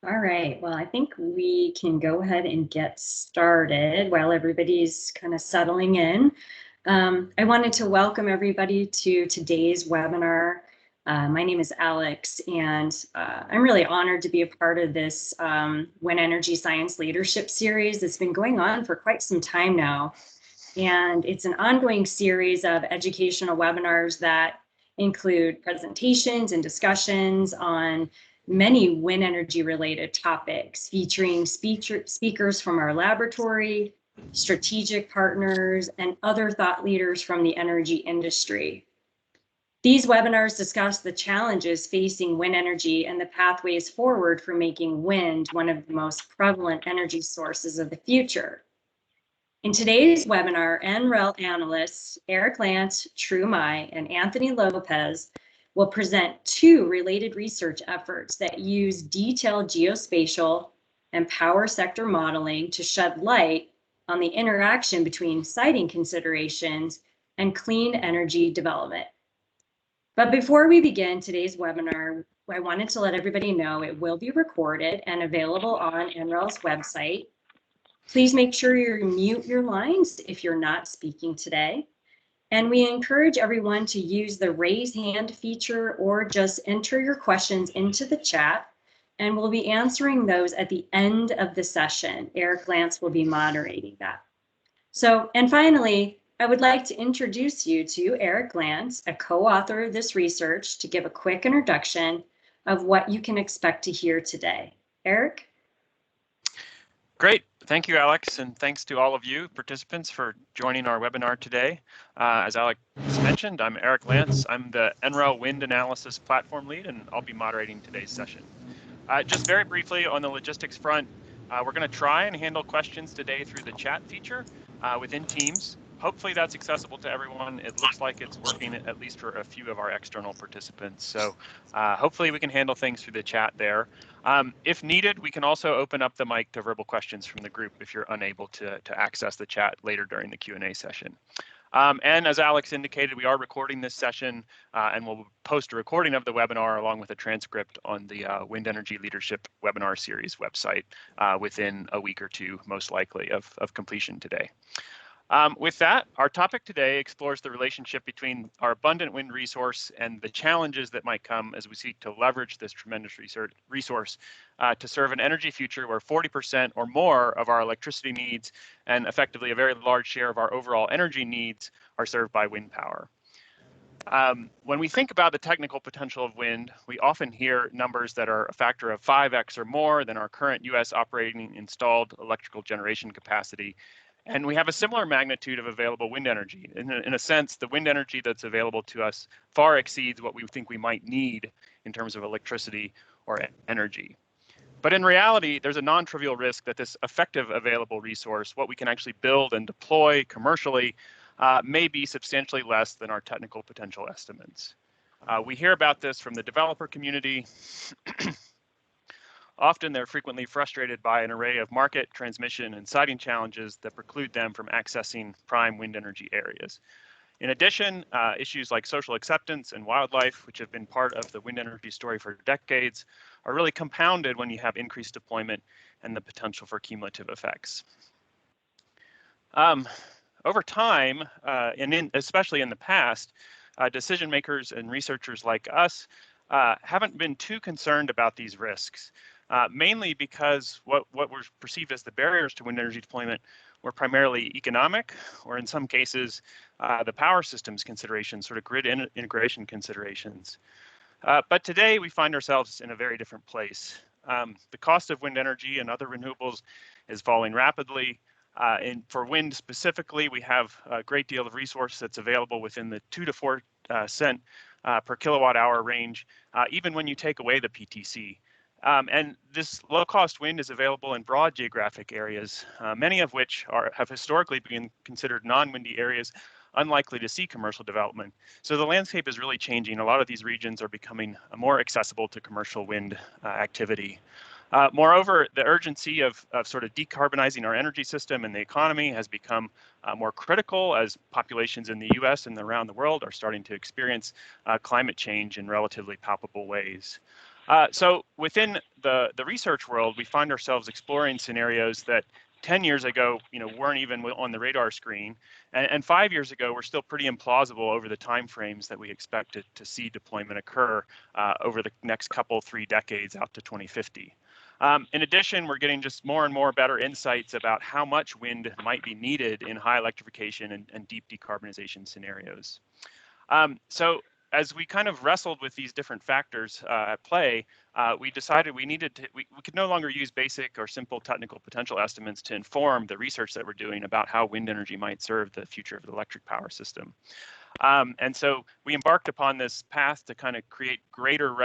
All right, well, I think we can go ahead and get started while everybody's kind of settling in. I wanted to welcome everybody to today's webinar. My name is Alex, and I'm really honored to be a part of this Wind Energy Science Leadership Series that's been going on for quite some time now. And it's an ongoing series of educational webinars that include presentations and discussions on many wind energy related topics, featuring speakers from our laboratory, strategic partners, and other thought leaders from the energy industry. These webinars discuss the challenges facing wind energy and the pathways forward for making wind one of the most prevalent energy sources of the future. In today's webinar, NREL analysts Eric Lantz, True Mai, and Anthony Lopez will present two related research efforts that use detailed geospatial and power sector modeling to shed light on the interaction between siting considerations and clean energy development. But before we begin today's webinar, I wanted to let everybody know it will be recorded and available on NREL's website. Please make sure you mute your lines if you're not speaking today. And we encourage everyone to use the raise hand feature or just enter your questions into the chat, and we'll be answering those at the end of the session. Eric Lantz will be moderating that. And finally, I would like to introduce you to Eric Lantz, a co-author of this research, to give a quick introduction of what you can expect to hear today. Eric? Great. Thank you, Alex, and thanks to all of you participants for joining our webinar today. As Alex mentioned, I'm Eric Lantz. I'm the NREL Wind Analysis Platform Lead, and I'll be moderating today's session. Just very briefly on the logistics front, we're going to try and handle questions today through the chat feature within Teams. Hopefully that's accessible to everyone. It looks like it's working at least for a few of our external participants. So hopefully we can handle things through the chat there. If needed, we can also open up the mic to verbal questions from the group if you're unable to access the chat later during the Q&A session. And as Alex indicated, we are recording this session and we'll post a recording of the webinar along with a transcript on the Wind Energy Leadership Webinar Series website within a week or two, most likely, of completion today. With that, our topic today explores the relationship between our abundant wind resource and the challenges that might come as we seek to leverage this tremendous resource to serve an energy future where 40% or more of our electricity needs and effectively a very large share of our overall energy needs are served by wind power. When we think about the technical potential of wind, we often hear numbers that are a factor of 5x or more than our current US operating installed electrical generation capacity. And we have a similar magnitude of available wind energy. In a sense, the wind energy that's available to us far exceeds what we think we might need in terms of electricity or energy. But in reality, there's a non-trivial risk that this effective available resource, what we can actually build and deploy commercially, may be substantially less than our technical potential estimates. We hear about this from the developer community. Often they're frequently frustrated by an array of market, transmission, and siting challenges that preclude them from accessing prime wind energy areas. In addition, issues like social acceptance and wildlife, which have been part of the wind energy story for decades, are really compounded when you have increased deployment and the potential for cumulative effects. Over time, especially in the past, decision makers and researchers like us haven't been too concerned about these risks. Mainly because what were perceived as the barriers to wind energy deployment were primarily economic, or in some cases, the power systems considerations, sort of grid integration considerations. But today we find ourselves in a very different place. The cost of wind energy and other renewables is falling rapidly. And for wind specifically, we have a great deal of resource that's available within the 2 to 4 cent per kilowatt hour range, even when you take away the PTC. And this low-cost wind is available in broad geographic areas, many of which have historically been considered non-windy areas, unlikely to see commercial development. So the landscape is really changing. A lot of these regions are becoming more accessible to commercial wind activity. Moreover, the urgency of sort of decarbonizing our energy system and the economy has become more critical as populations in the US and around the world are starting to experience climate change in relatively palpable ways. So within the research world, we find ourselves exploring scenarios that 10 years ago, weren't even on the radar screen, and 5 years ago were still pretty implausible over the timeframes that we expected to see deployment occur over the next couple, 3 decades out to 2050. In addition, we're getting just more and more better insights about how much wind might be needed in high electrification and deep decarbonization scenarios. So as we kind of wrestled with these different factors at play, we decided we could no longer use basic or simple technical potential estimates to inform the research that we're doing about how wind energy might serve the future of the electric power system. And so we embarked upon this path to kind of create greater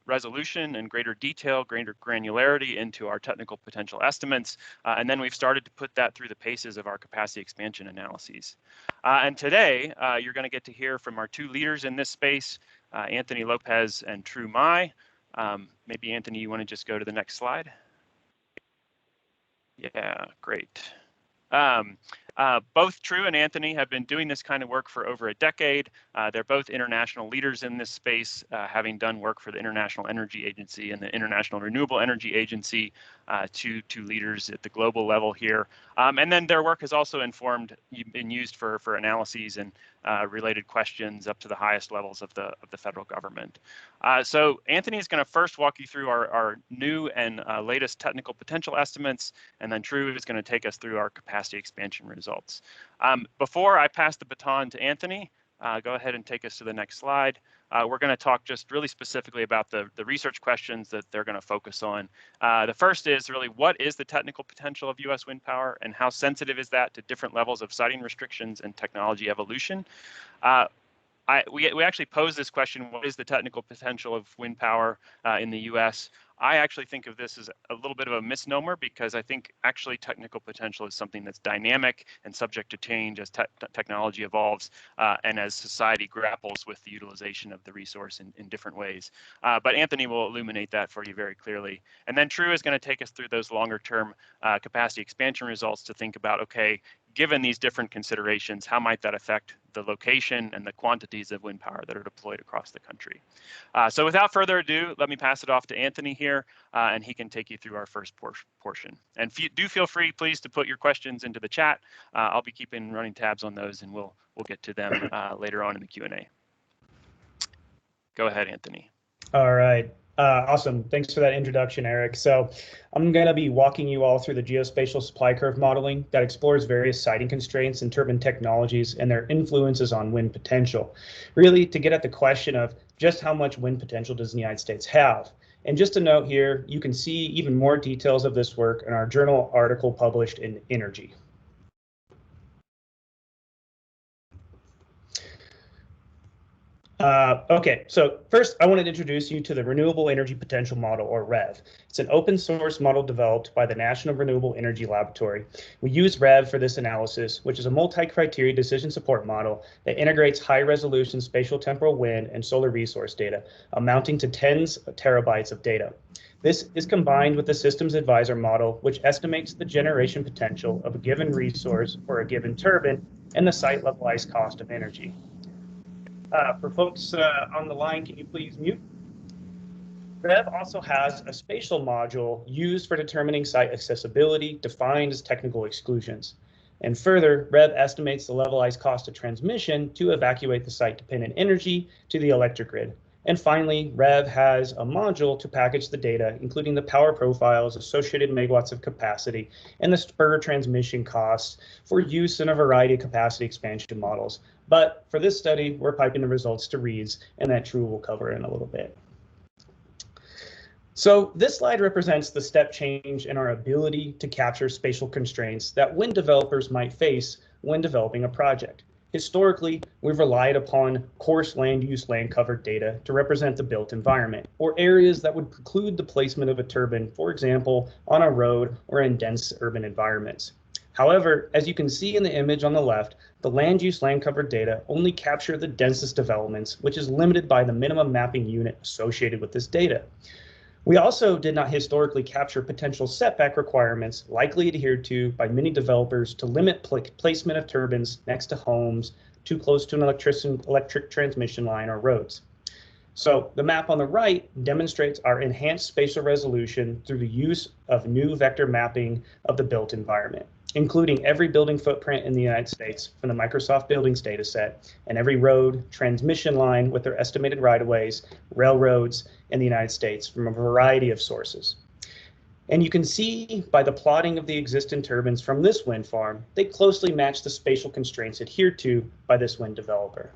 resolution and greater detail, greater granularity into our technical potential estimates. And then we've started to put that through the paces of our capacity expansion analyses. And today, you're going to get to hear from our 2 leaders in this space, Anthony Lopez and Tru Mai. Maybe Anthony, you want to just go to the next slide? Yeah, great. Both Tru and Anthony have been doing this kind of work for over a decade. They're both international leaders in this space, having done work for the International Energy Agency and the International Renewable Energy Agency, two leaders at the global level here. And then their work has also been used for analyses and related questions up to the highest levels of the federal government. So Anthony is going to first walk you through our new and latest technical potential estimates, and then Tru is going to take us through our capacity expansion results. Before I pass the baton to Anthony, go ahead and take us to the next slide. We're going to talk just really specifically about the research questions that they're going to focus on. The first is really, what is the technical potential of U.S. wind power, and how sensitive is that to different levels of siting restrictions and technology evolution? We actually posed this question: what is the technical potential of wind power in the U.S.? I actually think of this as a little bit of a misnomer, because I think actually technical potential is something that's dynamic and subject to change as technology evolves and as society grapples with the utilization of the resource in different ways. But Anthony will illuminate that for you very clearly. And then Tru is going to take us through those longer term capacity expansion results to think about, okay, given these different considerations, how might that affect the location and the quantities of wind power that are deployed across the country? So without further ado, let me pass it off to Anthony here, and he can take you through our first portion. And do feel free, please, to put your questions into the chat. I'll be keeping running tabs on those, and we'll get to them later on in the Q&A. Go ahead, Anthony. All right. Awesome. Thanks for that introduction, Eric. So I'm going to be walking you all through the geospatial supply curve modeling that explores various siting constraints and turbine technologies and their influences on wind potential, really to get at the question of just how much wind potential does the United States have. And just a note here, you can see even more details of this work in our journal article published in Energy. Okay, so first I wanted to introduce you to the Renewable Energy Potential Model, or REV. It's an open source model developed by the National Renewable Energy Laboratory. We use REV for this analysis, which is a multi-criteria decision support model that integrates high resolution spatial temporal wind and solar resource data, amounting to tens of terabytes of data. This is combined with the Systems Advisor model, which estimates the generation potential of a given resource for a given turbine and the site levelized cost of energy. For folks on the line, can you please mute? REV also has a spatial module used for determining site accessibility, defined as technical exclusions. And further, REV estimates the levelized cost of transmission to evacuate the site-dependent energy to the electric grid. And finally, REV has a module to package the data, including the power profiles, associated megawatts of capacity, and the spur transmission costs for use in a variety of capacity expansion models. But for this study, we're piping the results to Reeds, and that Tru will cover in a little bit. So this slide represents the step change in our ability to capture spatial constraints that wind developers might face when developing a project. Historically, we've relied upon coarse land use land cover data to represent the built environment, or areas that would preclude the placement of a turbine, for example, on a road or in dense urban environments. However, as you can see in the image on the left, the land use land cover data only capture the densest developments, which is limited by the minimum mapping unit associated with this data. We also did not historically capture potential setback requirements likely adhered to by many developers to limit placement of turbines next to homes, too close to an electric transmission line or roads. So the map on the right demonstrates our enhanced spatial resolution through the use of new vector mapping of the built environment, including every building footprint in the United States from the Microsoft Buildings dataset and every road, transmission line with their estimated right-of-ways, railroads in the United States from a variety of sources. And you can see by the plotting of the existing turbines from this wind farm, they closely match the spatial constraints adhered to by this wind developer.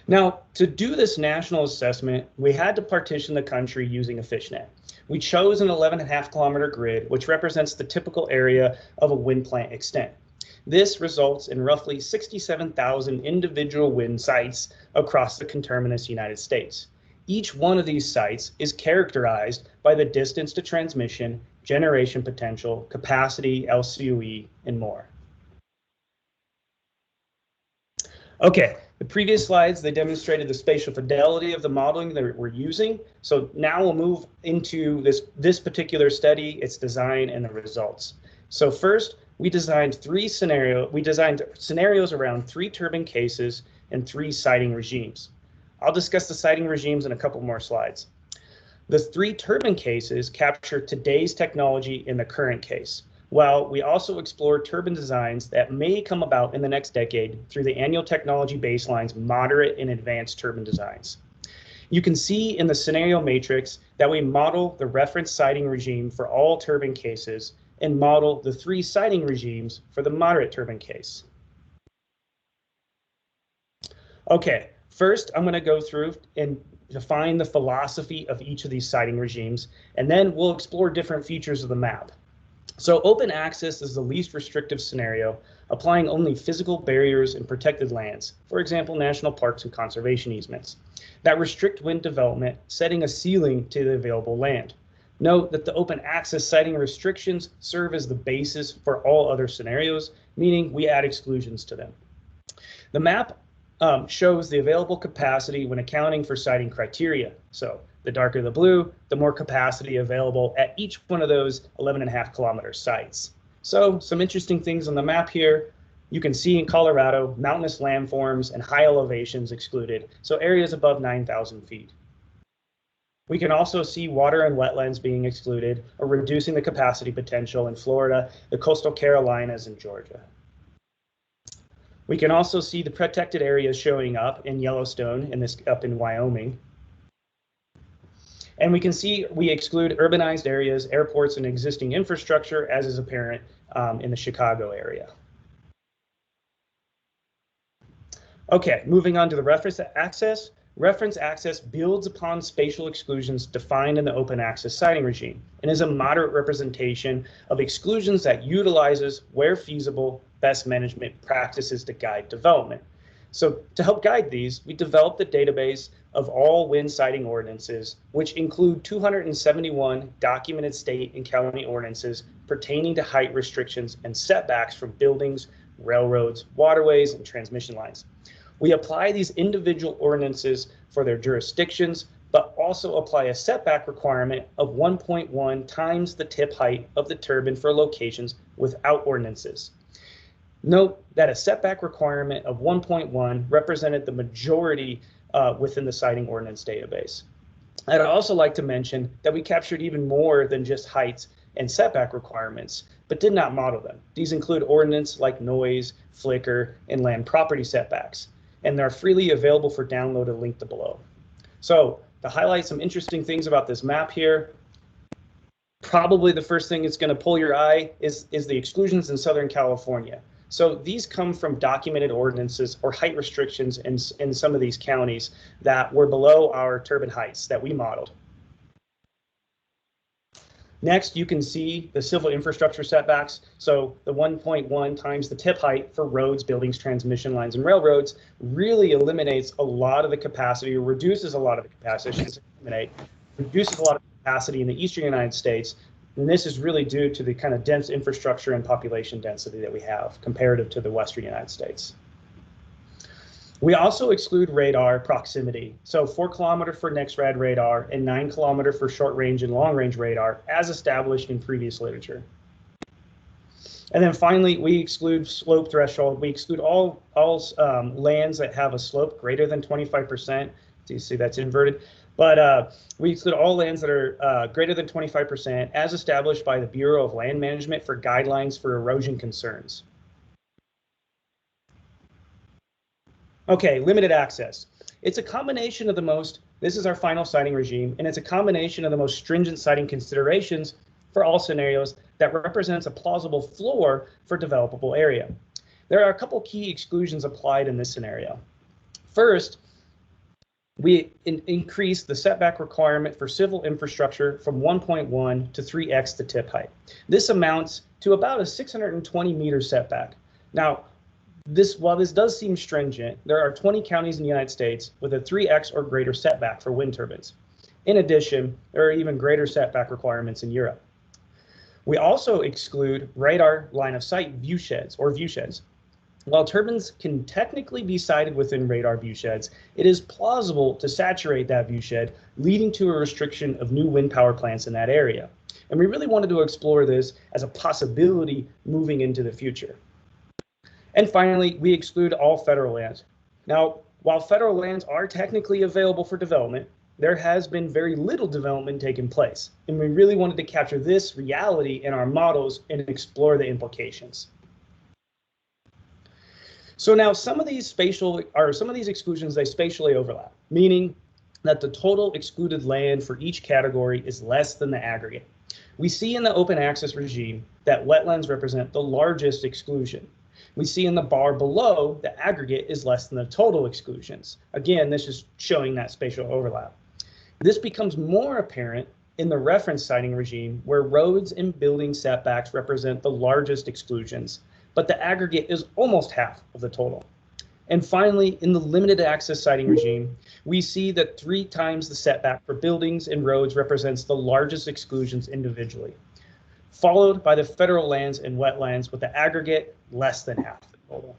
Now, to do this national assessment, we had to partition the country using a fishnet. We chose an 11.5 kilometer grid, which represents the typical area of a wind plant extent. This results in roughly 67,000 individual wind sites across the conterminous United States. Each one of these sites is characterized by the distance to transmission, generation potential, capacity, LCOE, and more. Okay, the previous slides, they demonstrated the spatial fidelity of the modeling that we're using. So now we'll move into this particular study, its design, and the results. So first, we designed scenarios around 3 turbine cases and 3 siting regimes. I'll discuss the siting regimes in a couple more slides. The 3 turbine cases capture today's technology in the current case, while we also explore turbine designs that may come about in the next decade through the annual technology baseline's moderate and advanced turbine designs. You can see in the scenario matrix that we model the reference siting regime for all turbine cases and model the 3 siting regimes for the moderate turbine case. Okay, first I'm going to go through and define the philosophy of each of these siting regimes, and then we'll explore different features of the map. So open access is the least restrictive scenario, applying only physical barriers and protected lands, for example, national parks and conservation easements, that restrict wind development, setting a ceiling to the available land. Note that the open access siting restrictions serve as the basis for all other scenarios, meaning we add exclusions to them. The map shows the available capacity when accounting for siting criteria. So the darker the blue, the more capacity available at each one of those 11.5 kilometer sites. So some interesting things on the map here. You can see in Colorado, mountainous landforms and high elevations excluded, so areas above 9,000 feet. We can also see water and wetlands being excluded or reducing the capacity potential in Florida, the coastal Carolinas, and Georgia. We can also see the protected areas showing up in Yellowstone and up in Wyoming. And we can see we exclude urbanized areas, airports, and existing infrastructure, as is apparent in the Chicago area. Okay, moving on to the reference access. Reference access builds upon spatial exclusions defined in the open access siting regime and is a moderate representation of exclusions that utilizes, where feasible, best management practices to guide development. So to help guide these, we developed a database of all wind siting ordinances, which include 271 documented state and county ordinances pertaining to height restrictions and setbacks from buildings, railroads, waterways, and transmission lines. We apply these individual ordinances for their jurisdictions, but also apply a setback requirement of 1.1 times the tip height of the turbine for locations without ordinances. Note that a setback requirement of 1.1 represented the majority within the siting ordinance database. I'd also like to mention that we captured even more than just heights and setback requirements, but did not model them. These include ordinance like noise, flicker, and land property setbacks, and they're freely available for download and linked below. So to highlight some interesting things about this map here, probably the first thing that's going to pull your eye is the exclusions in Southern California. So these come from documented ordinances or height restrictions in some of these counties that were below our turbine heights that we modeled. Next, you can see the civil infrastructure setbacks. So the 1.1 times the tip height for roads, buildings, transmission lines, and railroads really eliminates a lot of the capacity, or reduces a lot of the capacity, reduces a lot of capacity in the eastern United States. And this is really due to the kind of dense infrastructure and population density that we have comparative to the western United States. We also exclude radar proximity. So 4 kilometer for NEXRAD radar and 9 kilometer for short range and long range radar as established in previous literature. And then finally, we exclude slope threshold. We exclude all lands that have a slope greater than 25%. Do you see that's inverted? But we exclude all lands that are greater than 25% as established by the Bureau of Land Management for guidelines for erosion concerns. Okay, limited access. It's a combination of the most, this is our final siting regime, and it's a combination of the most stringent siting considerations for all scenarios that represents a plausible floor for developable area. There are a couple key exclusions applied in this scenario. First, we increase the setback requirement for civil infrastructure from 1.1 to 3x the tip height. This amounts to about a 620 meter setback. Now, while this does seem stringent, there are 20 counties in the United States with a 3x or greater setback for wind turbines. In addition, there are even greater setback requirements in Europe. We also exclude radar line of sight viewsheds or viewsheds. While turbines can technically be sited within radar viewsheds, it is plausible to saturate that viewshed, leading to a restriction of new wind power plants in that area. And we really wanted to explore this as a possibility moving into the future. And finally, we exclude all federal lands. Now, while federal lands are technically available for development, there has been very little development taking place. And we really wanted to capture this reality in our models and explore the implications. So now some of these exclusions, they spatially overlap, meaning that the total excluded land for each category is less than the aggregate. We see in the open access regime that wetlands represent the largest exclusion. We see in the bar below the aggregate is less than the total exclusions. Again, this is showing that spatial overlap. This becomes more apparent in the reference siting regime where roads and building setbacks represent the largest exclusions, but the aggregate is almost half of the total. And finally, in the limited access siting regime, we see that 3 times the setback for buildings and roads represents the largest exclusions individually, followed by the federal lands and wetlands with the aggregate less than half the total.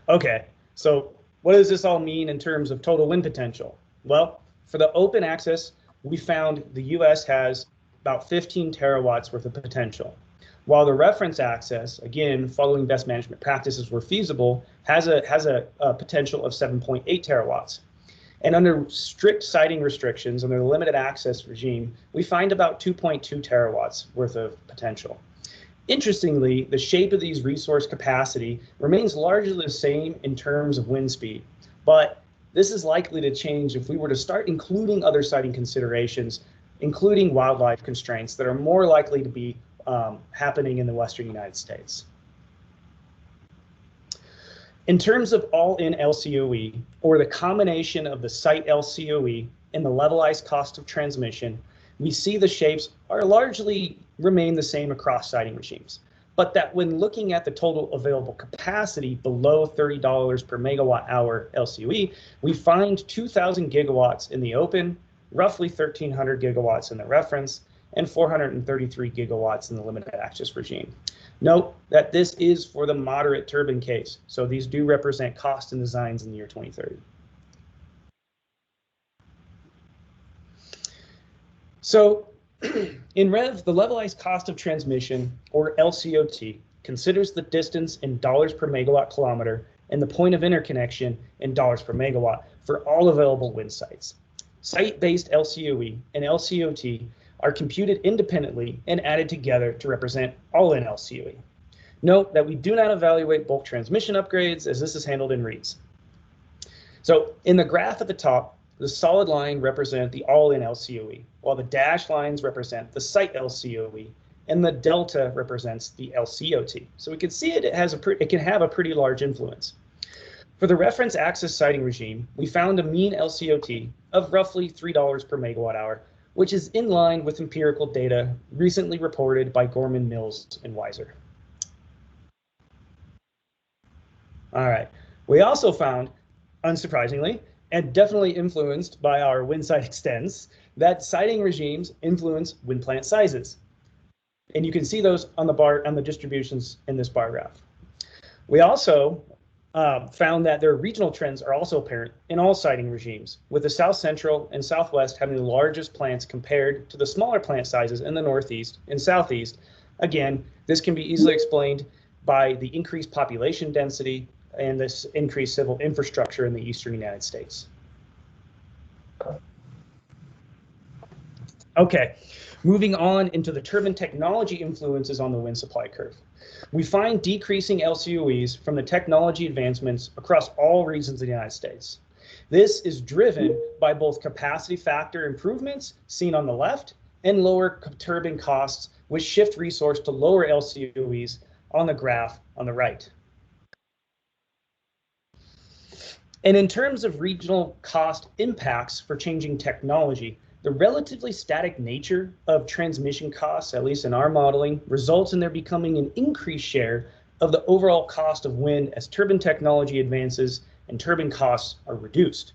Okay, so what does this all mean in terms of total wind potential? Well, for the open access, we found the US has about 15 terawatts worth of potential, while the reference access, again, following best management practices where feasible, has a potential of 7.8 terawatts. And under strict siting restrictions, under the limited access regime, we find about 2.2 terawatts worth of potential. Interestingly, the shape of these resource capacity remains largely the same in terms of wind speed, but this is likely to change if we were to start including other siting considerations, including wildlife constraints that are more likely to be happening in the Western United States. In terms of all-in LCOE, or the combination of the site LCOE and the levelized cost of transmission, we see the shapes are largely remain the same across siting regimes, but that when looking at the total available capacity below $30 per megawatt hour LCOE, we find 2,000 gigawatts in the open, roughly 1,300 gigawatts in the reference, and 433 gigawatts in the limited access regime. Note that this is for the moderate turbine case, so these do represent cost and designs in the year 2030. So in REV, the levelized cost of transmission, or LCOT, considers the distance in dollars per megawatt kilometer and the point of interconnection in dollars per megawatt for all available wind sites. Site-based LCOE and LCOT are computed independently and added together to represent all-in LCOE. Note that we do not evaluate bulk transmission upgrades, as this is handled in REITs. So in the graph at the top, the solid line represent the all-in LCOE, while the dashed lines represent the site LCOE, and the delta represents the LCOT. So we can see it can have a pretty large influence. For the reference access siting regime, we found a mean LCOT of roughly $3 per megawatt hour, which is in line with empirical data recently reported by Gorman, Mills, and Weiser. All right, we also found, unsurprisingly, and definitely influenced by our wind site extents, that siting regimes influence wind plant sizes. And you can see those on the distributions in this bar graph. We also found that their regional trends are also apparent in all siting regimes, with the South Central and Southwest having the largest plants compared to the smaller plant sizes in the Northeast and Southeast, Again, this can be easily explained by the increased population density and this increased civil infrastructure in the eastern United States. Okay, moving on into the turbine technology influences on the wind supply curve. We find decreasing LCOEs from the technology advancements across all regions of the United States. This is driven by both capacity factor improvements seen on the left and lower turbine costs, which shift resource to lower LCOEs on the graph on the right. And in terms of regional cost impacts for changing technology, the relatively static nature of transmission costs, at least in our modeling, results in there becoming an increased share of the overall cost of wind as turbine technology advances and turbine costs are reduced.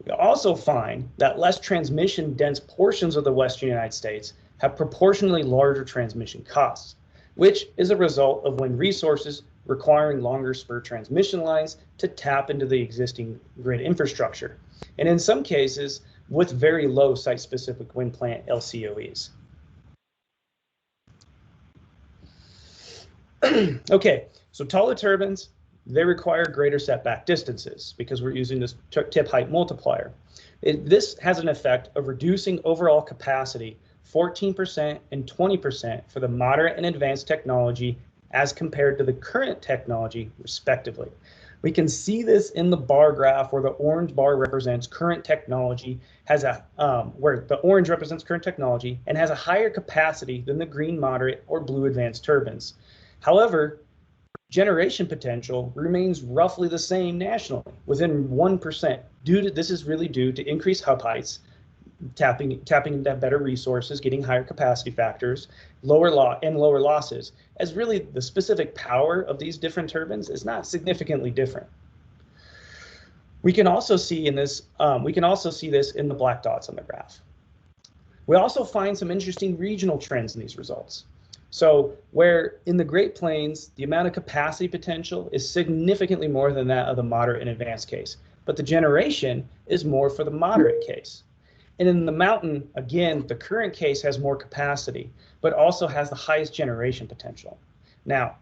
We also find that less transmission dense portions of the Western United States have proportionally larger transmission costs, which is a result of wind resources requiring longer spur transmission lines to tap into the existing grid infrastructure. And in some cases, with very low site-specific wind plant LCOEs. Okay, so taller turbines, they require greater setback distances because we're using this tip height multiplier. This has an effect of reducing overall capacity 14% and 20% for the moderate and advanced technology as compared to the current technology, respectively. We can see this in the bar graph where the orange bar represents current technology, where the orange represents current technology and has a higher capacity than the green moderate or blue advanced turbines. However, generation potential remains roughly the same nationally, within 1%. This is really due to increased hub heights, tapping into better resources, getting higher capacity factors, lower losses, as really the specific power of these different turbines is not significantly different. We can also see this in the black dots on the graph. We also find some interesting regional trends in these results. So where in the Great Plains, the amount of capacity potential is significantly more than that of the moderate and advanced case, but the generation is more for the moderate case. And in the mountain, again, the current case has more capacity, but also has the highest generation potential. Now,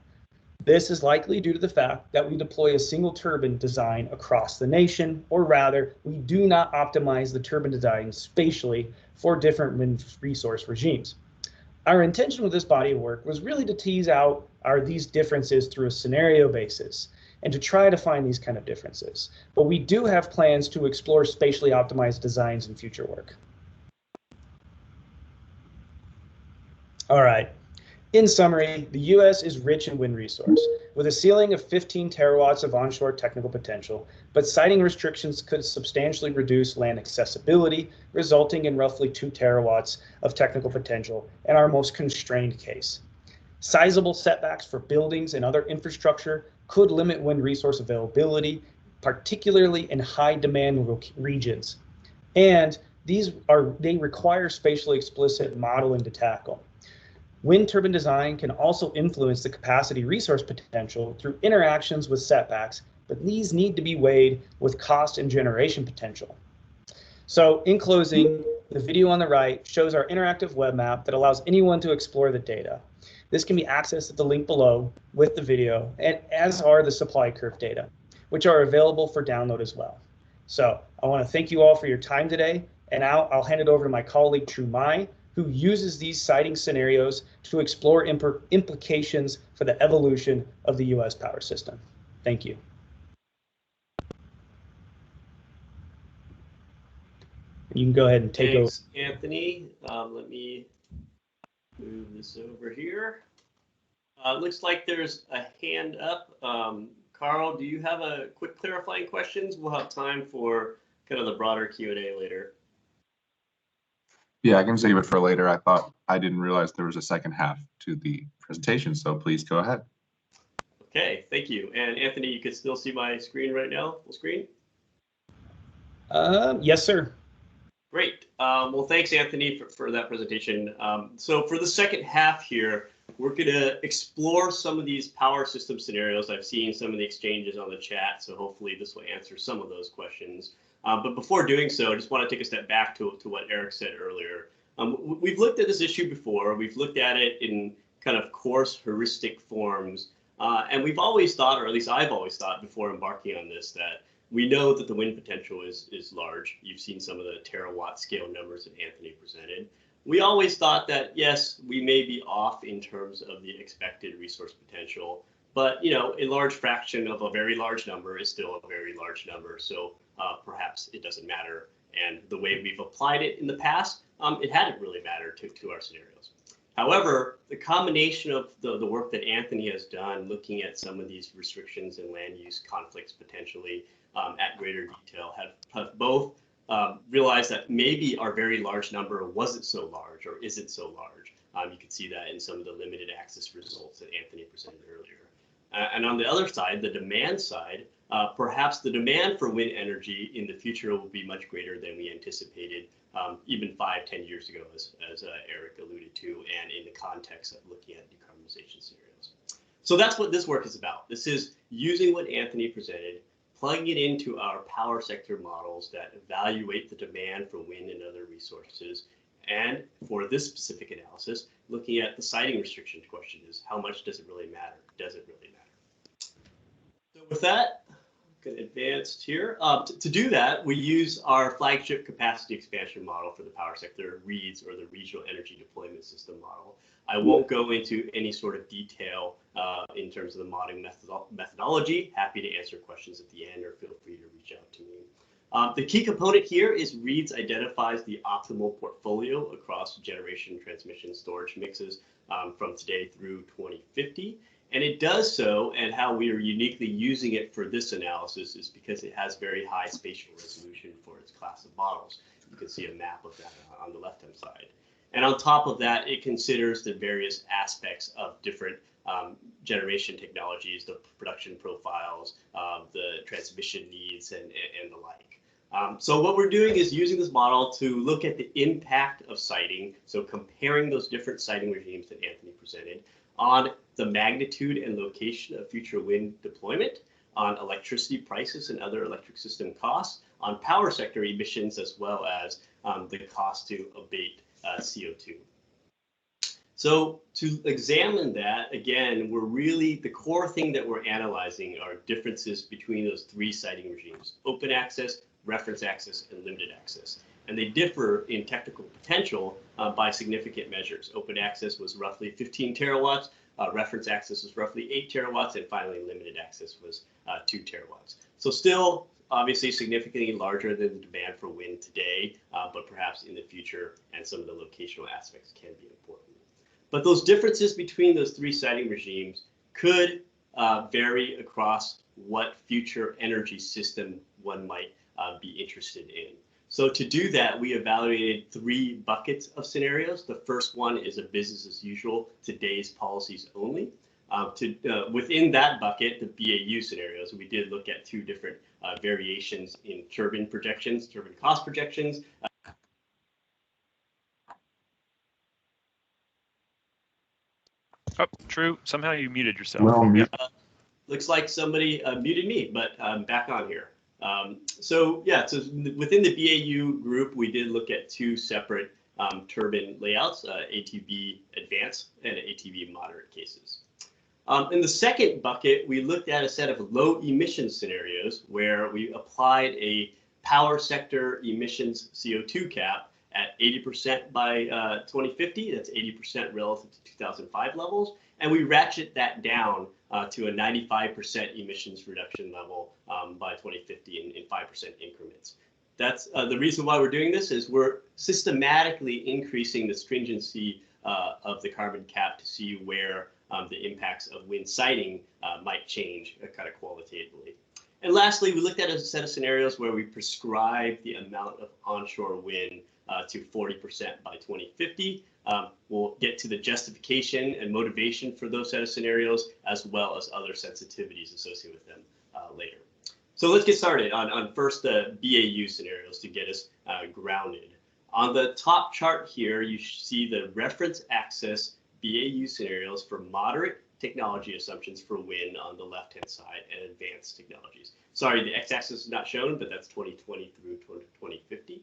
this is likely due to the fact that we deploy a single turbine design across the nation, or rather, we do not optimize the turbine design spatially for different wind resource regimes. Our intention with this body of work was really to tease out these differences through a scenario basis and to try to find these kind of differences. But we do have plans to explore spatially optimized designs in future work. All right. In summary, the U.S. is rich in wind resource, with a ceiling of 15 terawatts of onshore technical potential, but siting restrictions could substantially reduce land accessibility, resulting in roughly 2 terawatts of technical potential in our most constrained case. Sizable setbacks for buildings and other infrastructure could limit wind resource availability, particularly in high demand regions. And they require spatially explicit modeling to tackle. Wind turbine design can also influence the capacity resource potential through interactions with setbacks, but these need to be weighed with cost and generation potential. So in closing, the video on the right shows our interactive web map that allows anyone to explore the data. This can be accessed at the link below with the video, and as are the supply curve data, which are available for download as well. So I want to thank you all for your time today, and now I'll hand it over to my colleague True Mai, who uses these siting scenarios to explore implications for the evolution of the U.S. power system. Thank you. You can go ahead and take over. Thanks, Anthony. Let me move this over here. Looks like there's a hand up. Carl, do you have a quick clarifying questions? We'll have time for kind of the broader Q&A later. Yeah, I can save it for later. I didn't realize there was a second half to the presentation, so please go ahead. Okay, thank you. And Anthony, you can still see my screen right now, full screen? Yes, sir. Great. Well, thanks, Anthony, for that presentation. So for the second half here, we're going to explore some of these power system scenarios. I've seen some of the exchanges on the chat, so hopefully this will answer some of those questions. But before doing so, I just want to take a step back to what Eric said earlier. We've looked at this issue before. We've looked at it in kind of coarse heuristic forms. And we've always thought, or at least I've always thought before embarking on this, that we know that the wind potential is large. You've seen some of the terawatt scale numbers that Anthony presented. We always thought that, yes, we may be off in terms of the expected resource potential, but a large fraction of a very large number is still a very large number. So perhaps it doesn't matter. And the way we've applied it in the past, it hadn't really mattered to our scenarios. However, the combination of the work that Anthony has done looking at some of these restrictions and land use conflicts potentially at greater detail have both realized that maybe our very large number wasn't so large or isn't so large. You can see that in some of the limited access results that Anthony presented earlier. And on the other side, the demand side, perhaps the demand for wind energy in the future will be much greater than we anticipated even 5-10 years ago, as Eric alluded to, and in the context of looking at decarbonization scenarios. So that's what this work is about. This is using what Anthony presented, plugging it into our power sector models that evaluate the demand for wind and other resources. And for this specific analysis, looking at the siting restriction question is how much does it really matter? Does it really matter? So with that, I'm going to advance here. To do that, we use our flagship capacity expansion model for the power sector, REEDS, or the Regional Energy Deployment System model. I won't go into any sort of detail in terms of the modeling methodology. Happy to answer questions at the end, or feel free to reach out to me. The key component here is REEDS identifies the optimal portfolio across generation, transmission, storage mixes from today through 2050. And it does so, and how we are uniquely using it for this analysis is because it has very high spatial resolution for its class of models. You can see a map of that on the left-hand side. And on top of that, it considers the various aspects of different generation technologies, the production profiles, the transmission needs, and the like. So what we're doing is using this model to look at the impact of siting, so comparing those different siting regimes that Anthony presented, on the magnitude and location of future wind deployment, on electricity prices and other electric system costs, on power sector emissions, as well as the cost to abate CO2. So to examine that, again, the core thing that we're analyzing are differences between those three siting regimes: open access, reference access, and limited access. And they differ in technical potential by significant measures. Open access was roughly 15 terawatts, reference access was roughly 8 terawatts, and finally limited access was 2 terawatts. So still obviously significantly larger than the demand for wind today, but perhaps in the future, and some of the locational aspects can be important. But those differences between those three siting regimes could vary across what future energy system one might be interested in. So to do that, we evaluated 3 buckets of scenarios. The first one is a business as usual, today's policies only. Within that bucket, the BAU scenarios, we did look at 2 different variations in turbine projections, turbine cost projections. Oh, True. Somehow you muted yourself. Well, Yeah. Looks like somebody muted me, but I'm back on here. So within the BAU group, we did look at 2 separate turbine layouts, ATB advanced and ATB moderate cases. In the second bucket, we looked at a set of low emission scenarios where we applied a power sector emissions CO2 cap at 80% by 2050. That's 80% relative to 2005 levels. And we ratchet that down to a 95% emissions reduction level by 2050 in 5% increments. That's the reason why we're doing this is we're systematically increasing the stringency of the carbon cap to see where the impacts of wind siting might change kind of qualitatively. And lastly, we looked at a set of scenarios where we prescribe the amount of onshore wind to 40% by 2050. We'll get to the justification and motivation for those set of scenarios, as well as other sensitivities associated with them later. So let's get started on first the BAU scenarios to get us grounded. On the top chart here, you see the reference access BAU scenarios for moderate technology assumptions for wind on the left-hand side and advanced technologies. Sorry, the x-axis is not shown, but that's 2020 through 2050.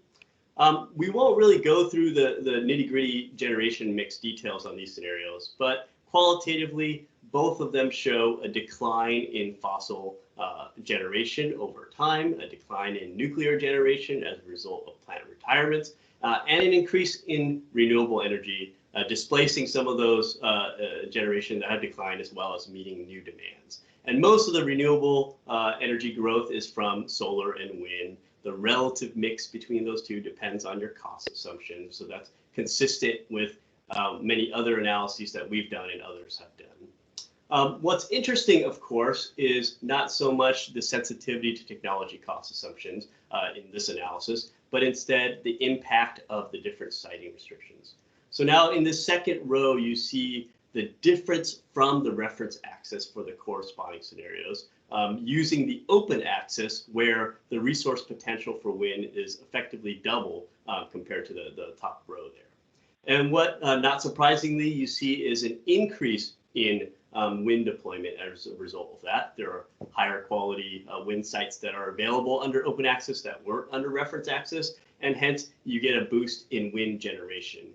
We won't really go through the nitty-gritty generation mix details on these scenarios, but qualitatively, both of them show a decline in fossil generation over time, a decline in nuclear generation as a result of plant retirements, and an increase in renewable energy, displacing some of those generation that have declined as well as meeting new demands. And most of the renewable energy growth is from solar and wind. The relative mix between those two depends on your cost assumption. So that's consistent with many other analyses that we've done and others have done. What's interesting, of course, is not so much the sensitivity to technology cost assumptions in this analysis, but instead the impact of the different siting restrictions. So now in the second row, you see the difference from the reference axis for the corresponding scenarios using the open axis where the resource potential for wind is effectively double compared to the top row there. And what, not surprisingly, you see is an increase in wind deployment as a result of that. There are higher quality wind sites that are available under open access that weren't under reference access, and hence you get a boost in wind generation.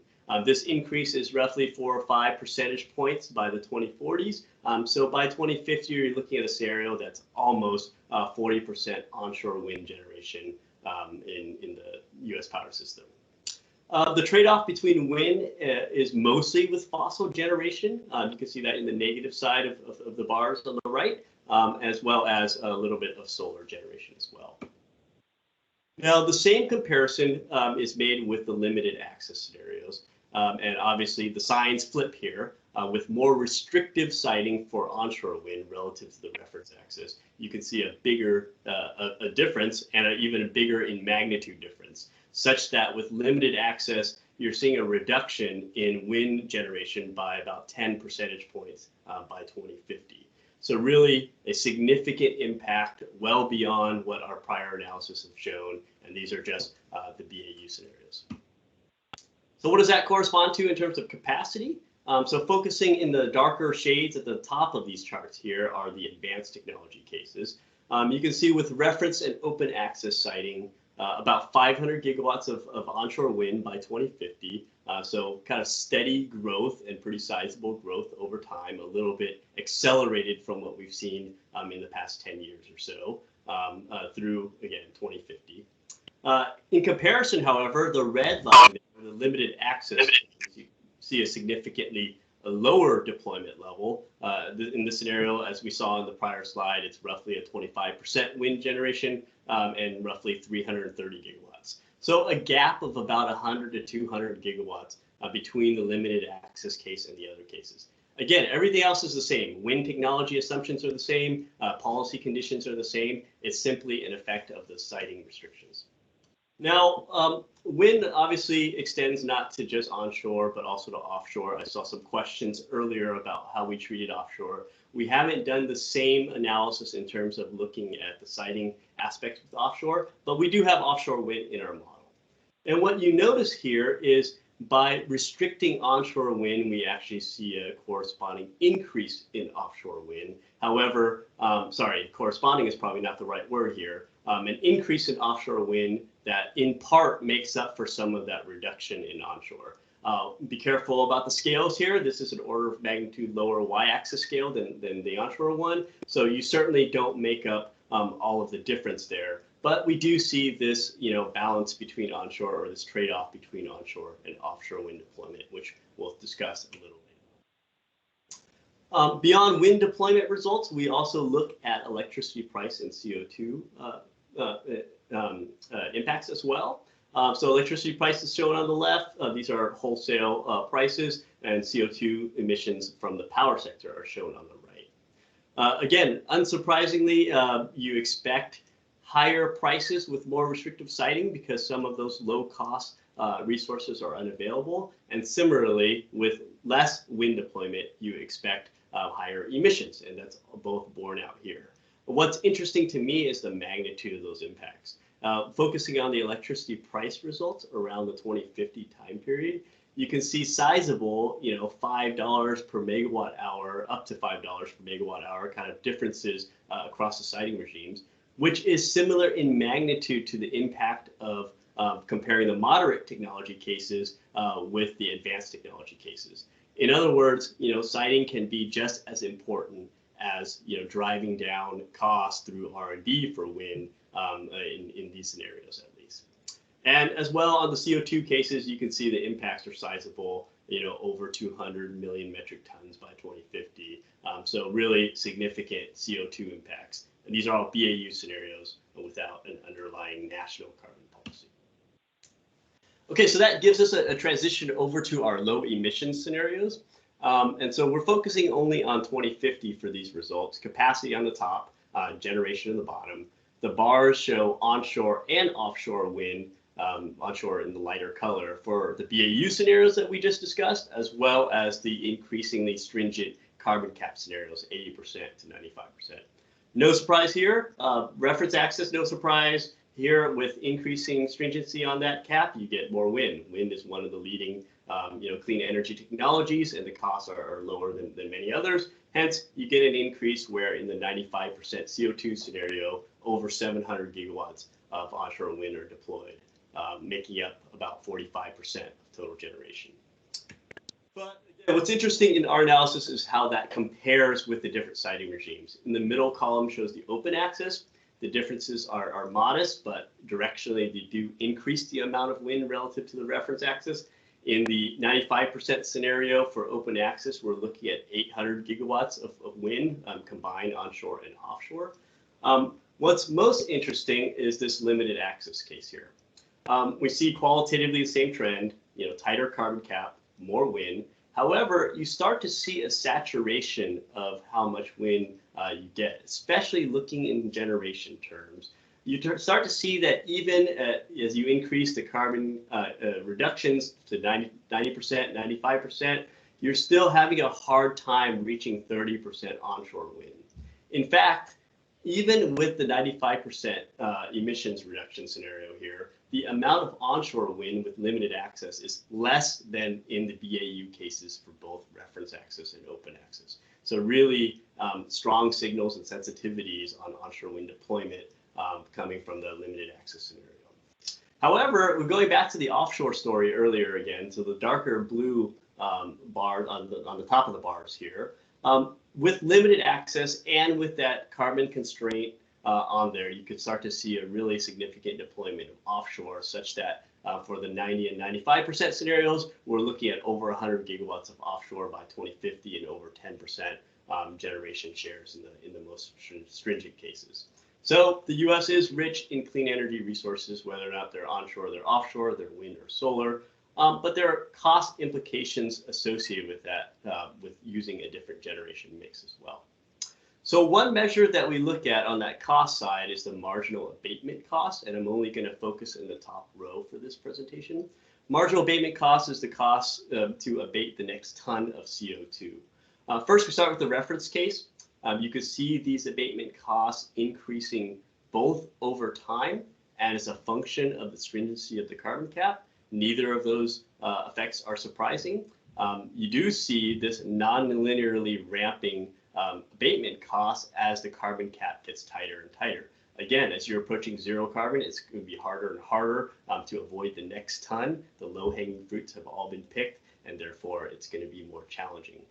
This increase is roughly 4 or 5 percentage points by the 2040s. So by 2050, you're looking at a scenario that's almost 40% onshore wind generation in the U.S. power system. The trade-off between wind is mostly with fossil generation. You can see that in the negative side of the bars on the right, as well as a little bit of solar generation as well. Now, the same comparison is made with the limited access scenarios. And obviously, the signs flip here with more restrictive siting for onshore wind relative to the reference axis. You can see a bigger a difference and even a bigger in magnitude difference, such that with limited access, you're seeing a reduction in wind generation by about 10 percentage points by 2050. So really a significant impact well beyond what our prior analysis have shown. And these are just the BAU scenarios. So what does that correspond to in terms of capacity? So focusing in the darker shades at the top of these charts here are the advanced technology cases. You can see with reference and open access siting, about 500 gigawatts of onshore wind by 2050. So kind of steady growth and pretty sizable growth over time, a little bit accelerated from what we've seen in the past 10 years or so through, again, 2050. In comparison, however, the red line, the limited access, you see a significantly lower deployment level. In this scenario, as we saw in the prior slide, it's roughly a 25% wind generation and roughly 330 gigawatts. So a gap of about 100 to 200 gigawatts between the limited access case and the other cases. Again, everything else is the same. Wind technology assumptions are the same. Policy conditions are the same. It's simply an effect of the siting restrictions. Now, wind obviously extends not to just onshore, but also to offshore. I saw some questions earlier about how we treated offshore. We haven't done the same analysis in terms of looking at the siting aspects with offshore, but we do have offshore wind in our model. And what you notice here is by restricting onshore wind, we actually see a corresponding increase in offshore wind. However, corresponding is probably not the right word here. An increase in offshore wind that in part makes up for some of that reduction in onshore. Be careful about the scales here. This is an order of magnitude lower y-axis scale than the onshore one. So you certainly don't make up all of the difference there. But we do see this, balance between onshore, or this trade-off between onshore and offshore wind deployment, which we'll discuss a little later. Beyond wind deployment results, we also look at electricity price and CO2 impacts as well. So electricity prices shown on the left, these are wholesale prices, and CO2 emissions from the power sector are shown on the right. Again, unsurprisingly, you expect higher prices with more restrictive siting because some of those low-cost resources are unavailable. And similarly, with less wind deployment, you expect higher emissions, and that's both borne out here. But what's interesting to me is the magnitude of those impacts. Focusing on the electricity price results around the 2050 time period, you can see sizable, $5 per megawatt hour, up to $5 per megawatt hour kind of differences across the siting regimes, which is similar in magnitude to the impact of comparing the moderate technology cases with the advanced technology cases. In other words, siting can be just as important as driving down costs through R&D for wind in these scenarios at least. And as well on the CO2 cases, you can see the impacts are sizable, over 200 million metric tons by 2050. So really significant CO2 impacts. And these are all BAU scenarios without an underlying national carbon policy. Okay, so that gives us a transition over to our low emissions scenarios. And so we're focusing only on 2050 for these results, capacity on the top, generation on the bottom. The bars show onshore and offshore wind, onshore in the lighter color for the BAU scenarios that we just discussed, as well as the increasingly stringent carbon cap scenarios, 80% to 95%. No surprise here, reference axis, no surprise. Here, with increasing stringency on that cap, you get more wind. Wind is one of the leading, clean energy technologies, and the costs are lower than many others. Hence, you get an increase where in the 95% CO2 scenario, over 700 gigawatts of onshore wind are deployed, making up about 45% of total generation. But what's interesting in our analysis is how that compares with the different siting regimes. In the middle column shows the open axis. The differences are modest, but directionally they do increase the amount of wind relative to the reference axis. In the 95% scenario for open axis, we're looking at 800 gigawatts of wind combined onshore and offshore. What's most interesting is this limited access case here. We see qualitatively the same trend, tighter carbon cap, more wind. However, you start to see a saturation of how much wind you get, especially looking in generation terms. You start to see that even as you increase the carbon reductions to 90%, 95%, you're still having a hard time reaching 30% onshore wind. In fact, even with the 95% emissions reduction scenario here, the amount of onshore wind with limited access is less than in the BAU cases for both reference axis and open axis. So really strong signals and sensitivities on onshore wind deployment coming from the limited access scenario. However, we're going back to the offshore story earlier again, so the darker blue bar on the top of the bars here. With limited access and with that carbon constraint on there, you could start to see a really significant deployment of offshore, such that for the 90 and 95% scenarios, we're looking at over 100 gigawatts of offshore by 2050 and over 10% generation shares in the most stringent cases. So the U.S. is rich in clean energy resources, whether or not they're onshore, they're offshore, they're wind or solar. But there are cost implications associated with that, with using a different generation mix as well. So one measure that we look at on that cost side is the marginal abatement cost, and I'm only going to focus in the top row for this presentation. Marginal abatement cost is the cost to abate the next ton of CO2. First, we start with the reference case. You can see these abatement costs increasing both over time and as a function of the stringency of the carbon cap. Neither of those effects are surprising. You do see this non-linearly ramping abatement costs as the carbon cap gets tighter and tighter. Again, as you're approaching zero carbon, it's going to be harder and harder to avoid the next ton. The low-hanging fruits have all been picked, and therefore it's going to be more challenging.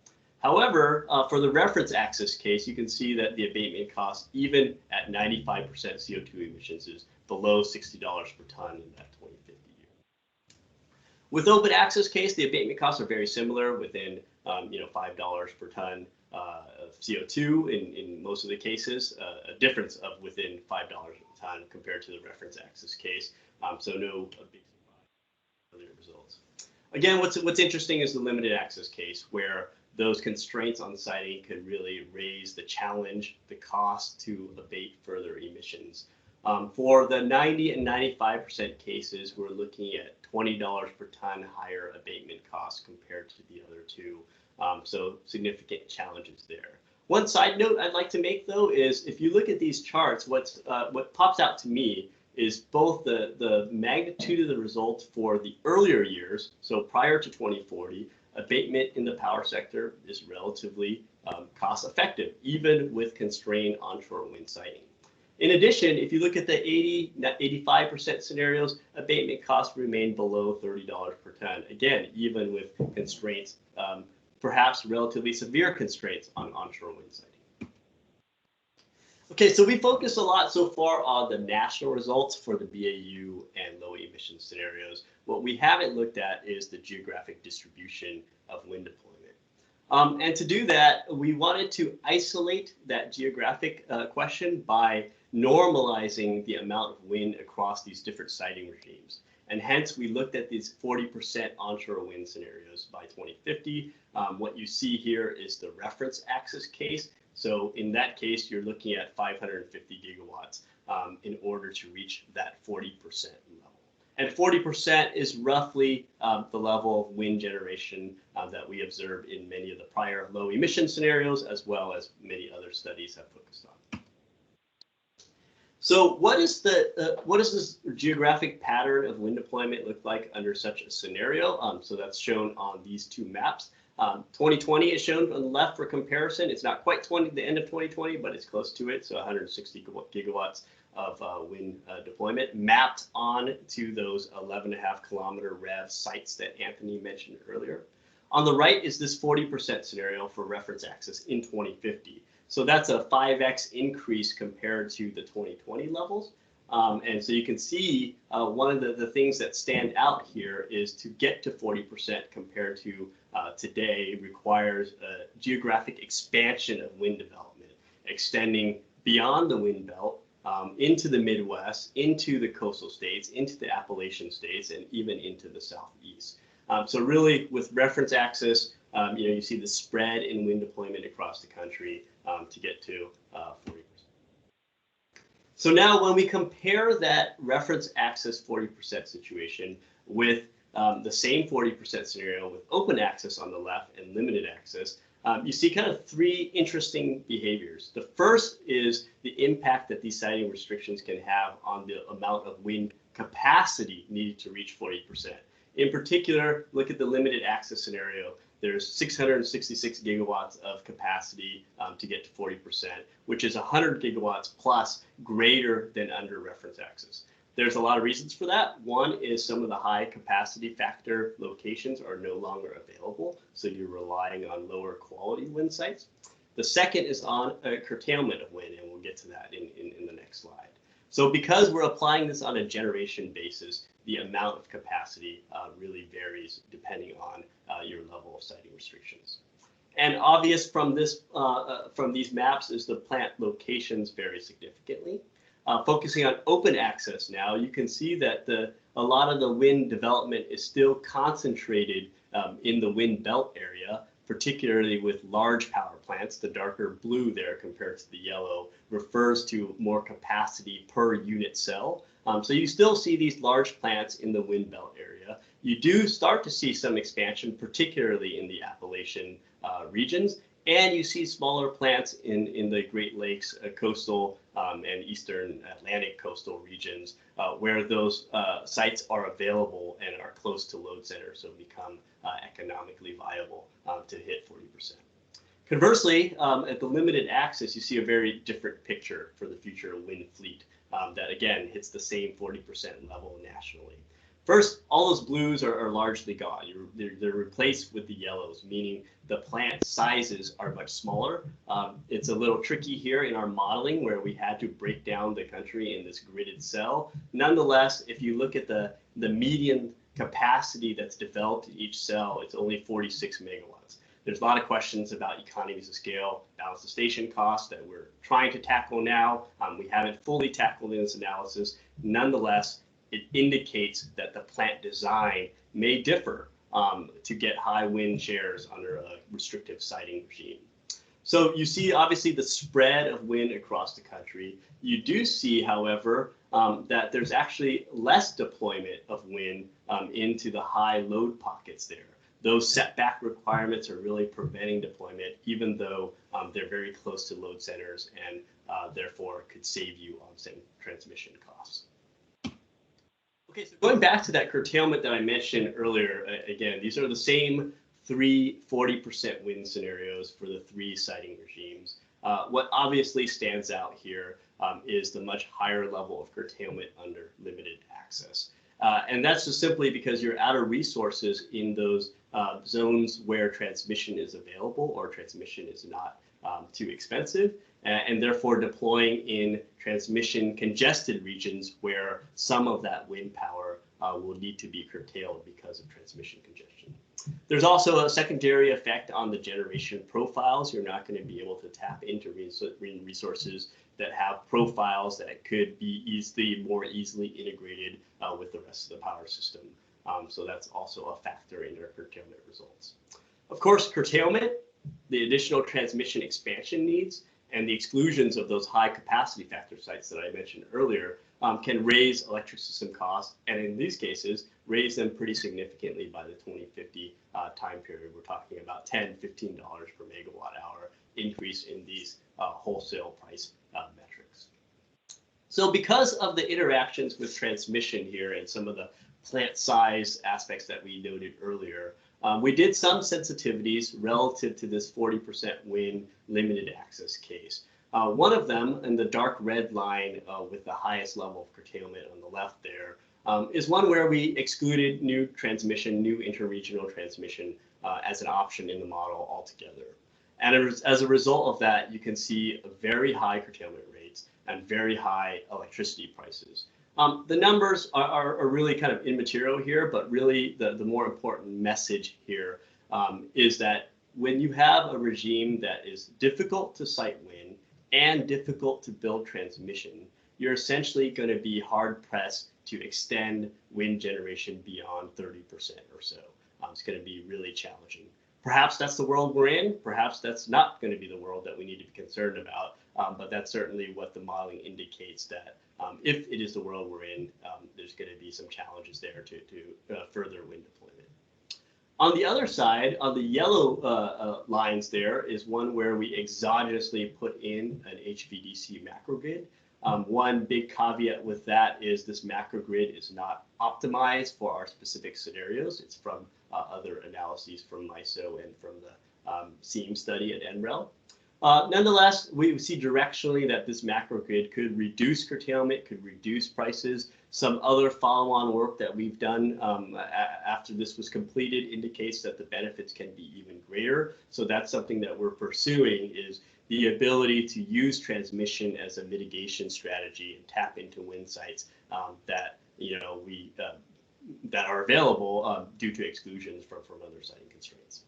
However, for the reference axis case, you can see that the abatement cost, even at 95% CO2 emissions, is below $60 per ton in that 2050 year. With open access case, the abatement costs are very similar, within $5 per ton of CO2 in most of the cases, a difference of within $5 a ton compared to the reference axis case. So no big surprise earlier results. Again, what's interesting is the limited access case, where those constraints on siting could really raise the challenge, the cost to abate further emissions. For the 90 and 95% cases, we're looking at $20 per ton higher abatement costs compared to the other two. So significant challenges there. One side note I'd like to make, though, is if you look at these charts, what pops out to me is both the magnitude of the results for the earlier years, so prior to 2040, abatement in the power sector is relatively cost effective, even with constrained onshore wind siting. In addition, if you look at the 85% scenarios, abatement costs remain below $30 per ton. Again, even with constraints perhaps relatively severe constraints on onshore wind siting. Okay, so we focused a lot so far on the national results for the BAU and low emission scenarios. What we haven't looked at is the geographic distribution of wind deployment. And to do that, we wanted to isolate that geographic question by normalizing the amount of wind across these different siting regimes. And hence, we looked at these 40% onshore wind scenarios by 2050. What you see here is the reference axis case. So in that case, you're looking at 550 gigawatts in order to reach that 40% level. And 40% is roughly the level of wind generation that we observed in many of the prior low emission scenarios, as well as many other studies have focused on. So what does this geographic pattern of wind deployment look like under such a scenario? So that's shown on these two maps. 2020 is shown on the left for comparison. It's not quite the end of 2020, but it's close to it. So 160 gigawatts of wind deployment mapped on to those 11.5 kilometer REV sites that Anthony mentioned earlier. On the right is this 40% scenario for reference axis in 2050. So that's a 5x increase compared to the 2020 levels. And so you can see one of the things that stand out here is to get to 40% compared to today requires a geographic expansion of wind development, extending beyond the wind belt into the Midwest, into the coastal states, into the Appalachian states, and even into the Southeast. So really, with reference axis, you see the spread in wind deployment across the country to get to 40%. So now when we compare that reference axis 40% situation with the same 40% scenario with open access on the left and limited access, you see kind of three interesting behaviors. The first is the impact that these siting restrictions can have on the amount of wind capacity needed to reach 40%. In particular, look at the limited access scenario. There's 666 gigawatts of capacity to get to 40%, which is 100 gigawatts plus greater than under reference access. There's a lot of reasons for that. One is some of the high capacity factor locations are no longer available, so you're relying on lower quality wind sites. The second is on a curtailment of wind, and we'll get to that in the next slide. So because we're applying this on a generation basis, the amount of capacity really varies depending on your level of siting restrictions. And obvious from this from these maps is the plant locations vary significantly. Focusing on open access now, you can see that a lot of the wind development is still concentrated in the wind belt area, particularly with large power plants. The darker blue there compared to the yellow refers to more capacity per unit cell. So you still see these large plants in the wind belt area. You do start to see some expansion, particularly in the Appalachian regions, and you see smaller plants in the Great Lakes coastal and Eastern Atlantic coastal regions where those sites are available and are close to load centers, so become economically viable to hit 40%. Conversely, at the limited access, you see a very different picture for the future wind fleet that, again, hits the same 40% level nationally. First, all those blues are largely gone. They're replaced with the yellows, meaning the plant sizes are much smaller. It's a little tricky here in our modeling where we had to break down the country in this gridded cell. Nonetheless, if you look at the median capacity that's developed in each cell, it's only 46 megawatts. There's a lot of questions about economies of scale, balance of station costs that we're trying to tackle now. We haven't fully tackled in this analysis. Nonetheless, it indicates that the plant design may differ to get high wind shares under a restrictive siting regime. So you see, obviously, the spread of wind across the country. You do see, however, that there's actually less deployment of wind into the high load pockets there. Those setback requirements are really preventing deployment, even though they're very close to load centers and therefore could save you on some transmission costs. Okay, so going back to that curtailment that I mentioned earlier, again, these are the same three 40% wind scenarios for the three siting regimes. What obviously stands out here is the much higher level of curtailment under limited access. And that's just simply because you're out of resources in those zones where transmission is available or transmission is not too expensive, and therefore deploying in transmission congested regions where some of that wind power will need to be curtailed because of transmission congestion. There's also a secondary effect on the generation profiles. You're not going to be able to tap into wind resources that have profiles that could be more easily integrated with the rest of the power system. So that's also a factor in our curtailment results. Of course, curtailment, the additional transmission expansion needs, and the exclusions of those high capacity factor sites that I mentioned earlier can raise electric system costs, and in these cases, raise them pretty significantly by the 2050 time period. We're talking about $10, $15 per megawatt hour increase in these wholesale price metrics. So because of the interactions with transmission here and some of the plant size aspects that we noted earlier, we did some sensitivities relative to this 40% wind limited access case. One of them, in the dark red line with the highest level of curtailment on the left there, is one where we excluded new transmission, new interregional transmission as an option in the model altogether. And as a result of that, you can see very high curtailment rates and very high electricity prices. The numbers are really kind of immaterial here, but really the more important message here is that when you have a regime that is difficult to site wind and difficult to build transmission, you're essentially going to be hard pressed to extend wind generation beyond 30% or so. It's going to be really challenging. Perhaps that's the world we're in. Perhaps that's not going to be the world that we need to be concerned about. But that's certainly what the modeling indicates, that if it is the world we're in, there's going to be some challenges there to further wind deployment. On the other side, on the yellow lines there, is one where we exogenously put in an HVDC macrogrid. One big caveat with that is this macrogrid is not optimized for our specific scenarios. It's from other analyses from MISO and from the SEAM study at NREL. Nonetheless, we see directionally that this macrogrid could reduce curtailment, could reduce prices. Some other follow-on work that we've done after this was completed indicates that the benefits can be even greater. So that's something that we're pursuing, is the ability to use transmission as a mitigation strategy and tap into wind sites that that are available due to exclusions from other siting constraints.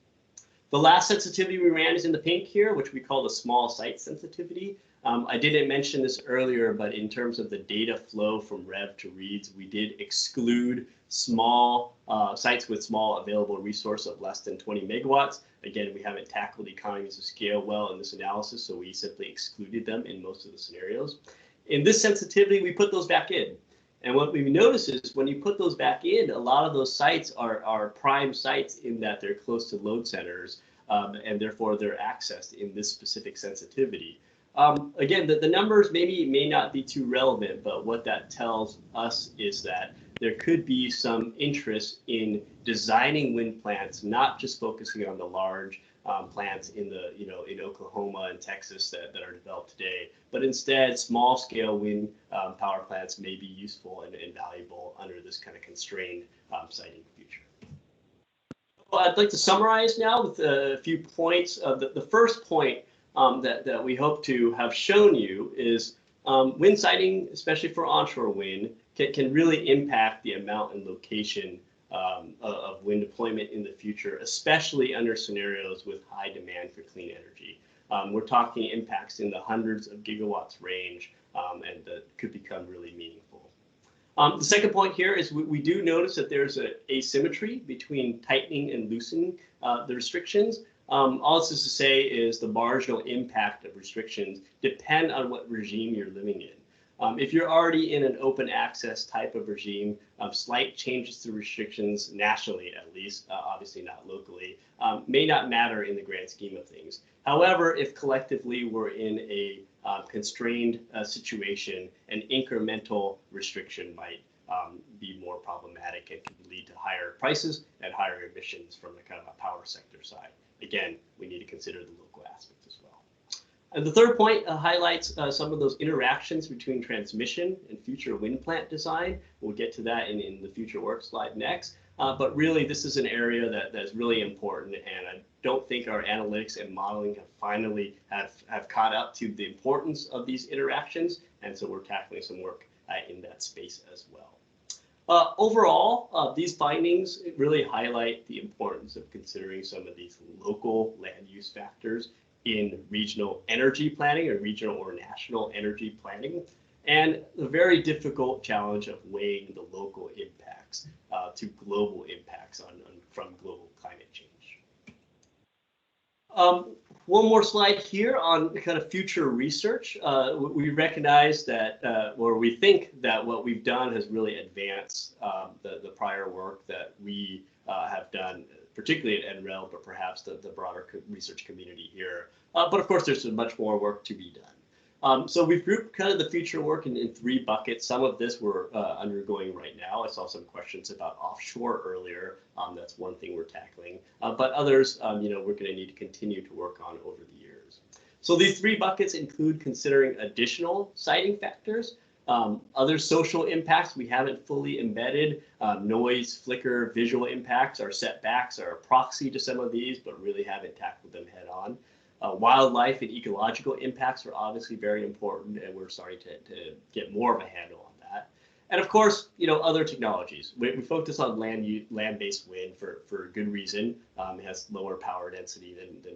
The last sensitivity we ran is in the pink here, which we call the small site sensitivity. I didn't mention this earlier, but in terms of the data flow from REV to READS, we did exclude small sites with small available resource of less than 20 megawatts. Again, we haven't tackled economies of scale well in this analysis, so we simply excluded them in most of the scenarios. In this sensitivity, we put those back in. And what we notice is when you put those back in, a lot of those sites are prime sites in that they're close to load centers, and therefore they're accessed in this specific sensitivity. Again, the numbers may not be too relevant, but what that tells us is that there could be some interest in designing wind plants, not just focusing on the large plants in Oklahoma and Texas that are developed today, but instead small scale wind power plants may be useful and valuable under this kind of constrained siting future. Well, I'd like to summarize now with a few points. The first point that we hope to have shown you is wind siting, especially for onshore wind, can really impact the amount and location of wind deployment in the future, especially under scenarios with high demand for clean energy. We're talking impacts in the hundreds of gigawatts range, and that could become really meaningful. The second point here is we do notice that there's an asymmetry between tightening and loosening the restrictions. All this is to say is the marginal impact of restrictions depend on what regime you're living in. If you're already in an open access type of regime, slight changes to restrictions nationally, at least, obviously not locally, may not matter in the grand scheme of things. However, if collectively we're in a constrained situation, an incremental restriction might be more problematic and can lead to higher prices and higher emissions from the kind of a power sector side. Again, we need to consider the local aspect as well. And the third point highlights some of those interactions between transmission and future wind plant design. We'll get to that in the future work slide next. But really, this is an area that's really important, and I don't think our analytics and modeling have finally have caught up to the importance of these interactions, and so we're tackling some work in that space as well. Overall, these findings really highlight the importance of considering some of these local land use factors in regional energy planning or regional or national energy planning, and the very difficult challenge of weighing the local impacts to global impacts from global climate change. One more slide here on kind of future research. We recognize that, or we think that what we've done has really advanced the prior work that we have done, particularly at NREL, but perhaps the broader research community here. But of course, there's much more work to be done. So we've grouped kind of the future work in 3 buckets. Some of this we're undergoing right now. I saw some questions about offshore earlier. That's one thing we're tackling. But others, we're going to need to continue to work on over the years. So these 3 buckets include considering additional siting factors, other social impacts we haven't fully embedded. Noise, flicker, visual impacts, our setbacks are a proxy to some of these, but really haven't tackled them head on. Wildlife and ecological impacts are obviously very important, and we're starting to get more of a handle on that. And of course, other technologies. We focus on land-based wind for good reason. It has lower power density than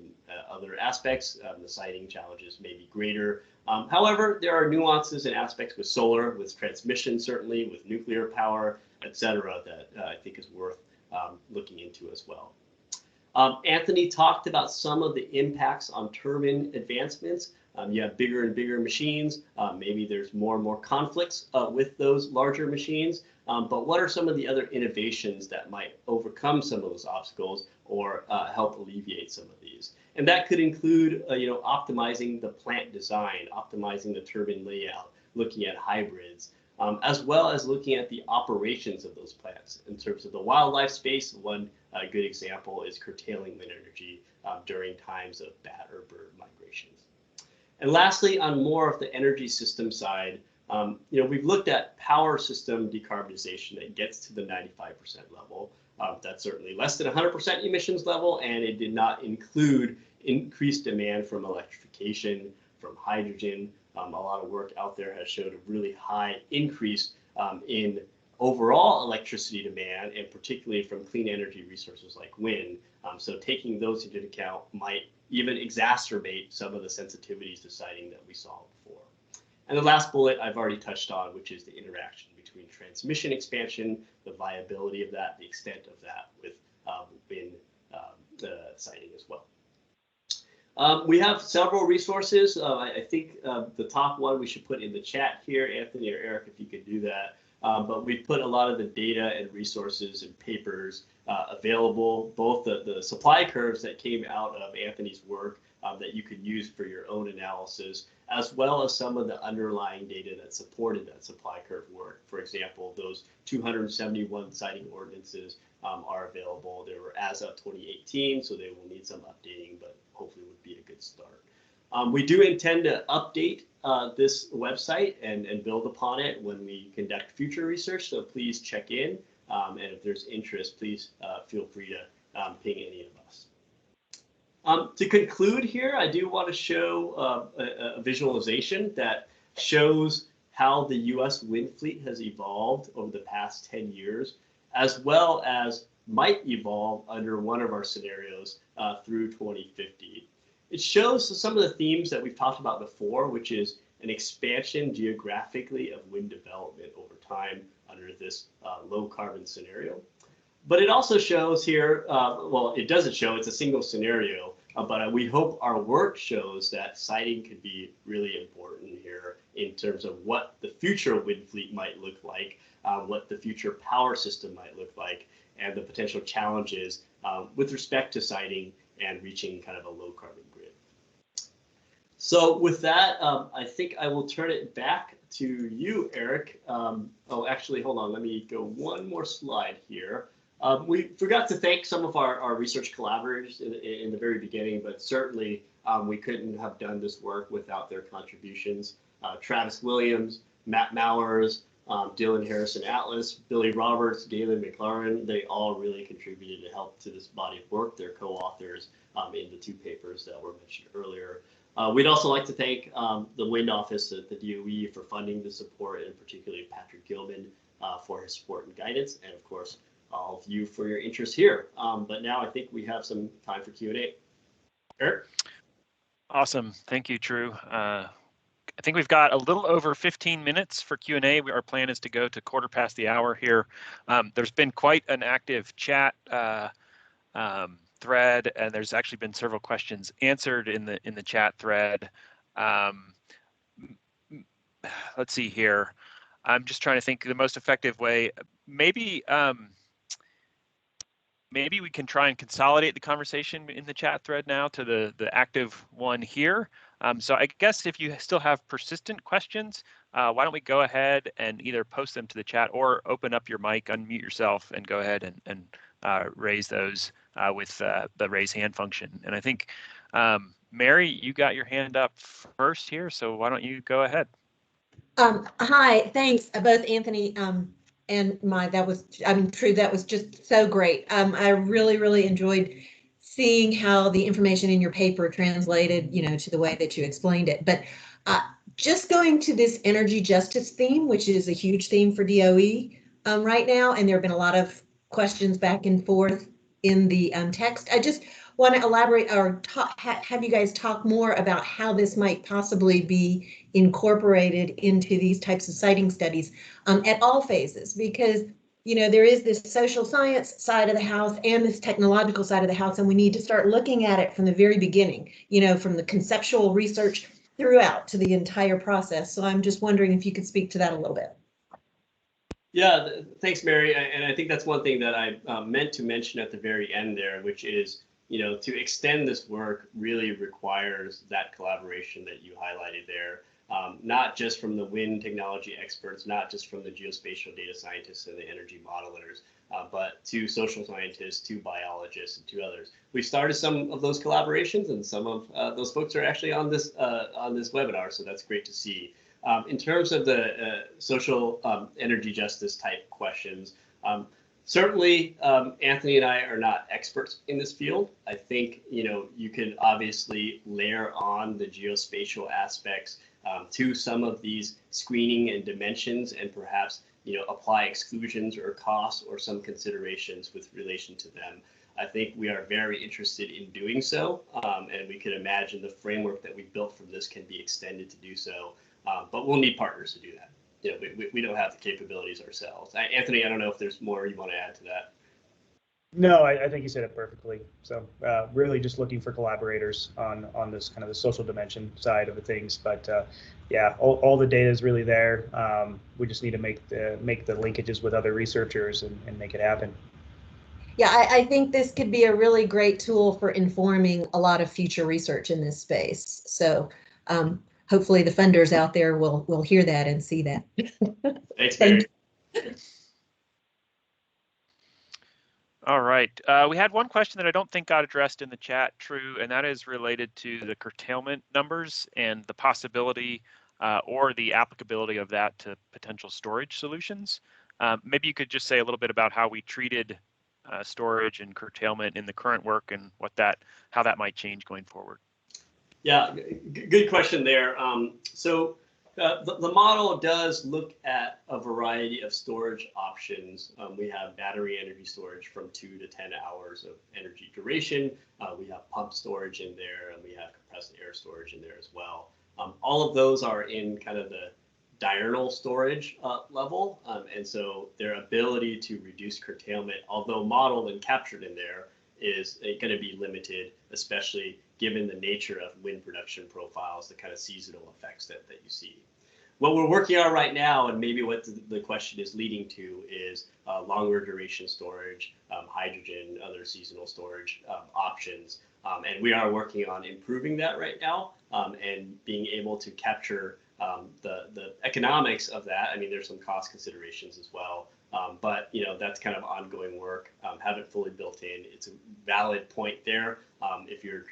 other aspects. The siting challenges may be greater. However, there are nuances and aspects with solar, with transmission, certainly, with nuclear power, et cetera, that I think is worth looking into as well. Anthony talked about some of the impacts on turbine advancements. You have bigger and bigger machines. Maybe there's more and more conflicts with those larger machines. But what are some of the other innovations that might overcome some of those obstacles or help alleviate some of these? And that could include, optimizing the plant design, optimizing the turbine layout, looking at hybrids, as well as looking at the operations of those plants. In terms of the wildlife space, one good example is curtailing wind energy during times of bat or bird migrations. And lastly, on more of the energy system side, we've looked at power system decarbonization that gets to the 95% level. That's certainly less than 100% emissions level, and it did not include increased demand from electrification, from hydrogen. A lot of work out there has showed a really high increase in overall electricity demand, and particularly from clean energy resources like wind. So taking those into account might even exacerbate some of the sensitivities to siting that we saw before. And the last bullet I've already touched on, which is the interaction between transmission expansion, the viability of that, the extent of that with wind siting as well. We have several resources. I think the top one we should put in the chat here, Anthony or Eric, if you could do that. But we've put a lot of the data and resources and papers available, both the supply curves that came out of Anthony's work that you could use for your own analysis, as well as some of the underlying data that supported that supply curve work. For example, those 271 siting ordinances are available. They were as of 2018, so they will need some updating, but hopefully would be a good start. We do intend to update this website and build upon it when we conduct future research, so please check in. And if there's interest, please feel free to ping any of us. To conclude here, I do want to show a visualization that shows how the US wind fleet has evolved over the past 10 years, as well as might evolve under one of our scenarios through 2050. It shows some of the themes that we've talked about before, which is an expansion geographically of wind development over time under this low carbon scenario. But it also shows here, well, it doesn't show, it's a single scenario, but we hope our work shows that siting could be really important here in terms of what the future wind fleet might look like, what the future power system might look like, and the potential challenges with respect to siting and reaching kind of a low carbon grid. So with that, I think I will turn it back to you, Eric. Oh, actually, hold on, let me go one more slide here. We forgot to thank some of our research collaborators in the very beginning, but certainly We couldn't have done this work without their contributions. Travis Williams, Matt Mowers, Dylan Harrison Atlas, Billy Roberts, Galen McLaren, they all really contributed to help to this body of work. They're co-authors in the 2 papers that were mentioned earlier. We'd also like to thank the Wind Office at the DOE for funding the support, and particularly Patrick Gilman for his support and guidance, and of course, all of you for your interest here. But now I think we have some time for Q&A. Eric? Awesome. Thank you, Drew. I think we've got a little over 15 minutes for Q&A. Our plan is to go to 1/4 the hour here. There's been quite an active chat thread, and there's actually been several questions answered in the chat thread. Let's see here. I'm just trying to think the most effective way. Maybe we can try and consolidate the conversation in the chat thread now to the active one here. So I guess if you still have persistent questions, why don't we go ahead and either post them to the chat or open up your mic, unmute yourself, and go ahead and raise those with the raise hand function. And I think, Mary, you got your hand up first here, so why don't you go ahead? Hi, thanks, both Anthony and Drew, that was just so great. I really enjoyed seeing how the information in your paper translated, to the way that you explained it. But just going to this energy justice theme, which is a huge theme for DOE right now, and there have been a lot of questions back and forth in the text. I just want to elaborate or have you guys talk more about how this might possibly be incorporated into these types of siting studies at all phases, because there is this social science side of the house and this technological side of the house, and we need to start looking at it from the very beginning, from the conceptual research throughout to the entire process. So I'm just wondering if you could speak to that a little bit. Yeah, thanks, Mary. And I think that's one thing that I meant to mention at the very end there, which is, to extend this work really requires that collaboration that you highlighted there. Not just from the wind technology experts, not just from the geospatial data scientists and the energy modelers, but to social scientists, to biologists, and to others. We've started some of those collaborations, and some of those folks are actually on this webinar, so that's great to see. In terms of the social energy justice type questions, certainly Anthony and I are not experts in this field. I think you can obviously layer on the geospatial aspects to some of these screening and dimensions, and perhaps apply exclusions or costs or some considerations with relation to them. I think we are very interested in doing so, and we can imagine the framework that we built from this can be extended to do so, but we'll need partners to do that. We don't have the capabilities ourselves. Anthony, I don't know if there's more you want to add to that. No, I think you said it perfectly. So really just looking for collaborators on this kind of the social dimension side of the things. But yeah, all the data is really there. We just need to make the linkages with other researchers and make it happen. Yeah, I think this could be a really great tool for informing a lot of future research in this space. So hopefully the funders out there will hear that and see that. Thanks, Mary. All right. We had one question that I don't think got addressed in the chat, True, and that is related to the curtailment numbers and the possibility or the applicability of that to potential storage solutions. Maybe you could just say a little bit about how we treated storage and curtailment in the current work and how that might change going forward. Yeah, good question there. So the model does look at a variety of storage options. We have battery energy storage from 2 to 10 hours of energy duration. We have pump storage in there, and we have compressed air storage in there as well. All of those are in kind of the diurnal storage level. And so their ability to reduce curtailment, although modeled and captured in there, is going to be limited, especially given the nature of wind production profiles, the kind of seasonal effects that you see. What we're working on right now, and maybe what the question is leading to, is longer duration storage, hydrogen, other seasonal storage options. And we are working on improving that right now and being able to capture the economics of that. I mean, there's some cost considerations as well, But that's kind of ongoing work. Haven't fully built in. It's a valid point there. If you're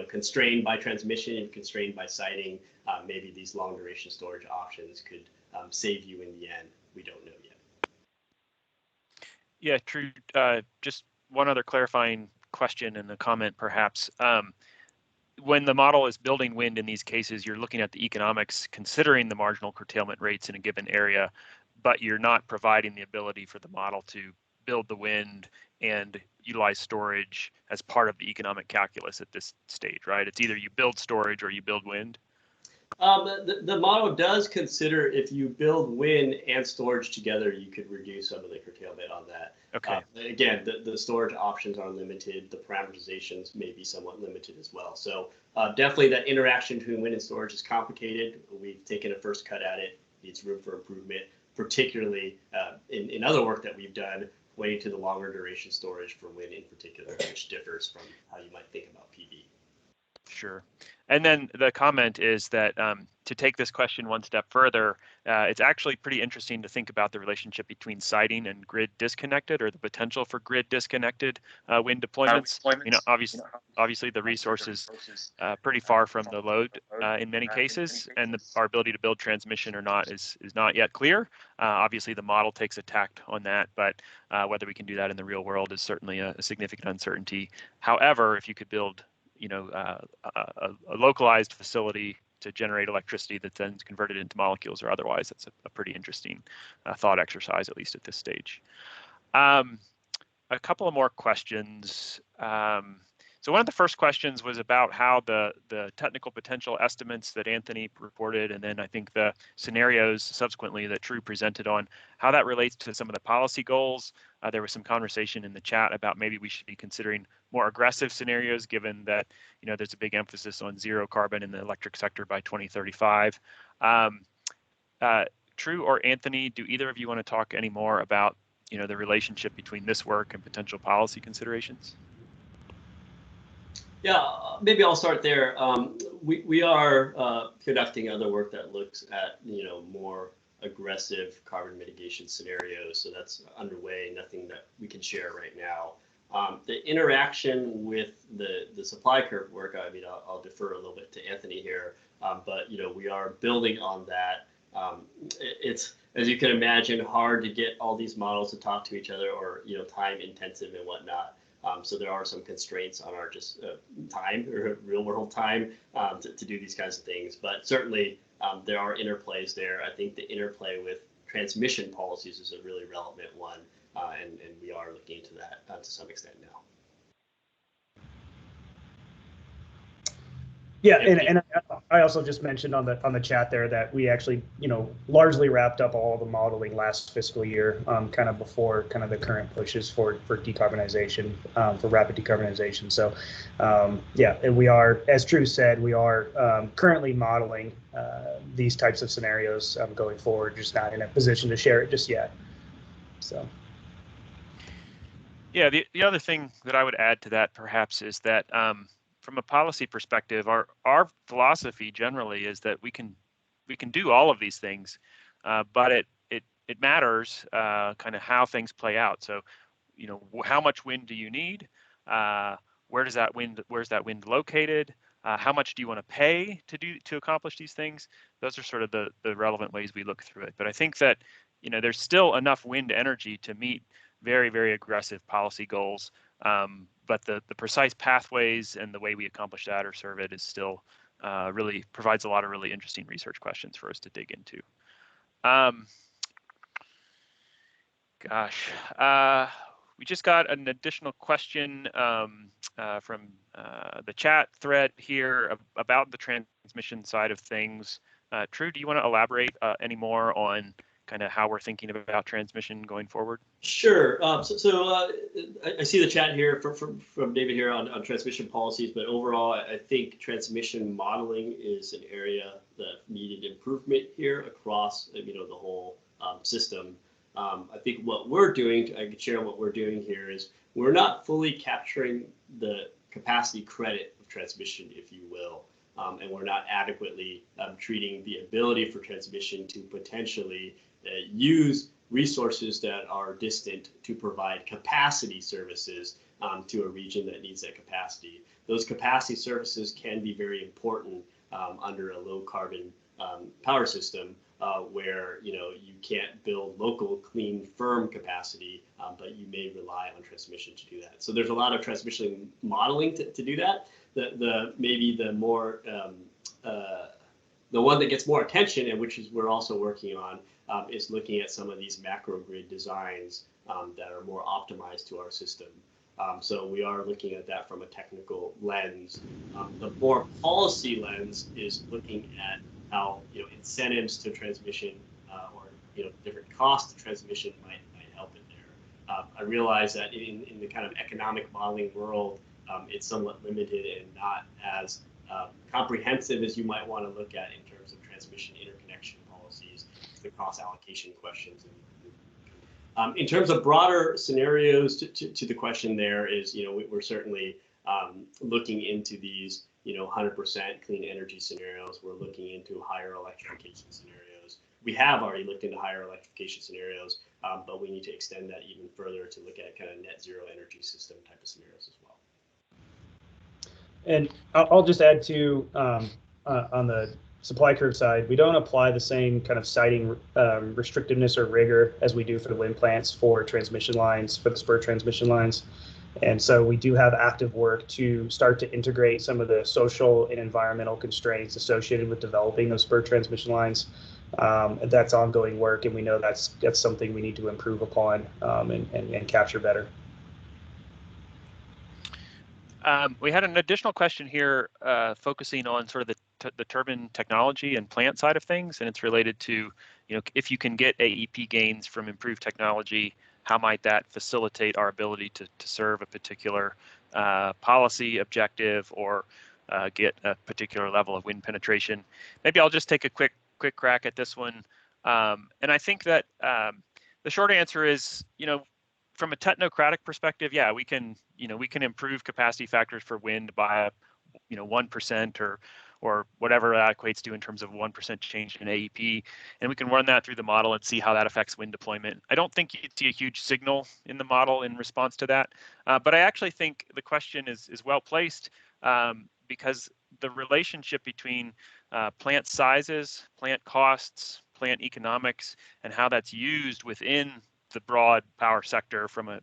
constrained by transmission and constrained by siting, maybe these long duration storage options could save you in the end. We don't know yet. Yeah, true. Just one other clarifying question and a comment, perhaps. When the model is building wind in these cases, you're looking at the economics, considering the marginal curtailment rates in a given area, but you're not providing the ability for the model to build the wind and utilize storage as part of the economic calculus at this stage, right? It's either you build storage or you build wind. The model does consider if you build wind and storage together, you could reduce some of the curtailment on that. Okay. Again, the storage options are limited. The parameterizations may be somewhat limited as well. So definitely that interaction between wind and storage is complicated. We've taken a first cut at it. Needs room for improvement, particularly in other work that we've done, way to the longer duration storage for wind in particular, which differs from how you might think about PV. Sure. And then the comment is that to take this question one step further, it's actually pretty interesting to think about the relationship between siting and grid disconnected, or the potential for grid disconnected wind deployments. Obviously the resource is pretty far from the load in many cases, and our ability to build transmission or not is not yet clear. Obviously the model takes a tact on that, but whether we can do that in the real world is certainly a significant uncertainty. However, if you could build a localized facility to generate electricity that then is converted into molecules or otherwise, that's a pretty interesting thought exercise, at least at this stage. A couple of more questions. So one of the first questions was about how the technical potential estimates that Anthony reported, and then I think the scenarios subsequently that True presented on, how that relates to some of the policy goals. There was some conversation in the chat about maybe we should be considering more aggressive scenarios, given that there's a big emphasis on zero carbon in the electric sector by 2035. True or Anthony, do either of you want to talk any more about the relationship between this work and potential policy considerations? Yeah, maybe I'll start there. We are conducting other work that looks at more aggressive carbon mitigation scenarios. So that's underway. Nothing that we can share right now. The interaction with the supply curve work, I mean, I'll defer a little bit to Anthony here, but we are building on that. It's, as you can imagine, hard to get all these models to talk to each other, or time intensive and whatnot. So there are some constraints on our just time, or real world time, to do these kinds of things. But certainly there are interplays there. I think the interplay with transmission policies is a really relevant one, and we are looking into that to some extent now. Yeah, and I also just mentioned on the chat there that we actually largely wrapped up all the modeling last fiscal year, kind of before kind of the current pushes for decarbonization, for rapid decarbonization. So yeah, and we are, as Drew said, we are currently modeling these types of scenarios going forward, just not in a position to share it just yet. So. Yeah, the other thing that I would add to that perhaps is that from a policy perspective, our philosophy generally is that we can do all of these things, but it matters kind of how things play out. So, how much wind do you need? Where's that wind located? How much do you want to pay to accomplish these things? Those are sort of the relevant ways we look through it. But I think that there's still enough wind energy to meet very, very aggressive policy goals. But the precise pathways and the way we accomplish that or serve it is still really provides a lot of really interesting research questions for us to dig into. We just got an additional question from the chat thread here about the transmission side of things. True, do you want to elaborate any more on kind of how we're thinking about transmission going forward? Sure. So I see the chat here from David here on transmission policies, but overall, I think transmission modeling is an area that needed improvement here across the whole system. I think what we're doing, I can share what we're doing here, is we're not fully capturing the capacity credit of transmission, if you will, and we're not adequately treating the ability for transmission to potentially use resources that are distant to provide capacity services to a region that needs that capacity. Those capacity services can be very important under a low carbon power system where you can't build local clean firm capacity, but you may rely on transmission to do that. So there's a lot of transmission modeling to do that. Maybe the more the one that gets more attention, and which is we're also working on, is looking at some of these macro grid designs that are more optimized to our system. So we are looking at that from a technical lens. The more policy lens is looking at how incentives to transmission or different costs to transmission might help in there. I realize that in the kind of economic modeling world, it's somewhat limited and not as comprehensive as you might want to look at in terms of transmission interconnection policies, the cost allocation questions. In terms of broader scenarios, to the question there is, we're certainly looking into these, 100% clean energy scenarios. We're looking into higher electrification scenarios. We have already looked into higher electrification scenarios, but we need to extend that even further to look at kind of net zero energy system type of scenarios as well. And I'll just add to on the supply curve side, we don't apply the same kind of siting restrictiveness or rigor as we do for the wind plants for transmission lines, for the spur transmission lines. And so we do have active work to start to integrate some of the social and environmental constraints associated with developing those spur transmission lines. And that's ongoing work, and we know that's something we need to improve upon and capture better. We had an additional question here focusing on sort of the turbine technology and plant side of things, and it's related to, if you can get AEP gains from improved technology, how might that facilitate our ability to serve a particular policy objective or get a particular level of wind penetration? Maybe I'll just take a quick crack at this one. And I think that the short answer is, from a technocratic perspective, yeah, we can improve capacity factors for wind by 1% or whatever that equates to in terms of 1% change in AEP, and we can run that through the model and see how that affects wind deployment. I don't think you'd see a huge signal in the model in response to that, but I actually think the question is well placed because the relationship between plant sizes, plant costs, plant economics, and how that's used within the broad power sector from a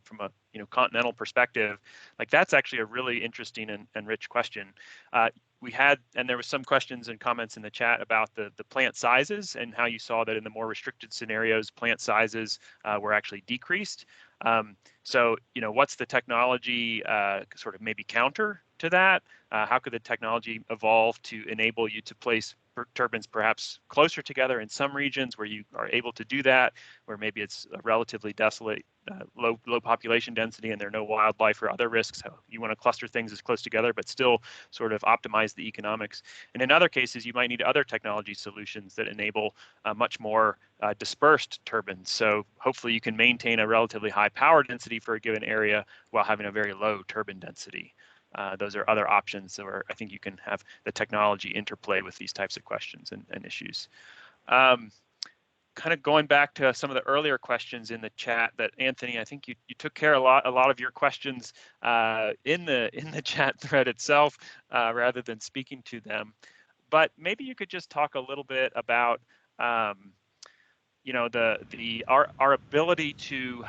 continental perspective, like that's actually a really interesting and rich question. We had, and there was some questions and comments in the chat about the plant sizes and how you saw that in the more restricted scenarios, plant sizes were actually decreased. So, what's the technology sort of maybe counter to that? How could the technology evolve to enable you to place turbines perhaps closer together in some regions where you are able to do that, where maybe it's a relatively desolate, low population density and there are no wildlife or other risks. So you want to cluster things as close together, but still sort of optimize the economics. And in other cases, you might need other technology solutions that enable much more dispersed turbines. So hopefully you can maintain a relatively high power density for a given area while having a very low turbine density. Those are other options where I think you can have the technology interplay with these types of questions and issues. Kind of going back to some of the earlier questions in the chat that Anthony, I think you took care of a lot of your questions in the chat thread itself rather than speaking to them. But maybe you could just talk a little bit about our ability to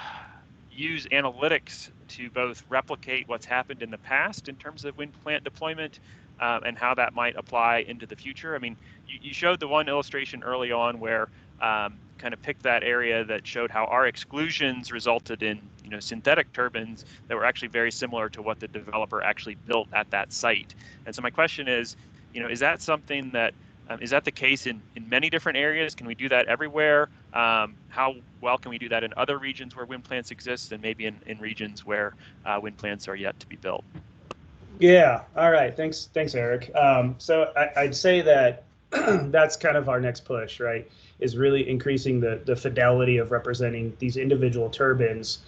use analytics to both replicate what's happened in the past in terms of wind plant deployment and how that might apply into the future. I mean, you showed the one illustration early on where kind of picked that area that showed how our exclusions resulted in synthetic turbines that were actually very similar to what the developer actually built at that site. And so my question is, is that something that is that the case in many different areas? Can we do that everywhere? How well can we do that in other regions where wind plants exist and maybe in regions where wind plants are yet to be built? Yeah, all right, thanks Eric. So I'd say that that's kind of our next push, right? Is really increasing the fidelity of representing these individual turbines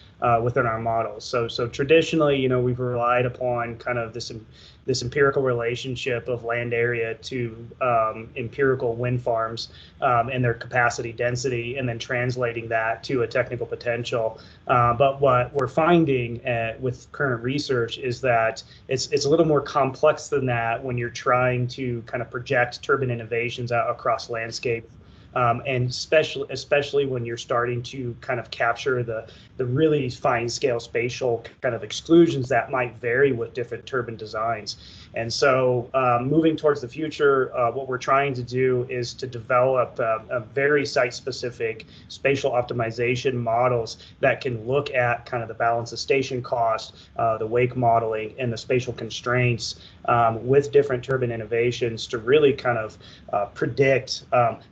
within our models. So traditionally, you know, we've relied upon kind of this empirical relationship of land area to empirical wind farms and their capacity density, and then translating that to a technical potential. But what we're finding with current research is that it's a little more complex than that when you're trying to kind of project turbine innovations out across landscape. And especially when you're starting to kind of capture the really fine scale spatial kind of exclusions that might vary with different turbine designs. And so moving towards the future, what we're trying to do is to develop a very site-specific spatial optimization models that can look at kind of the balance of station cost, the wake modeling, and the spatial constraints with different turbine innovations to really kind of predict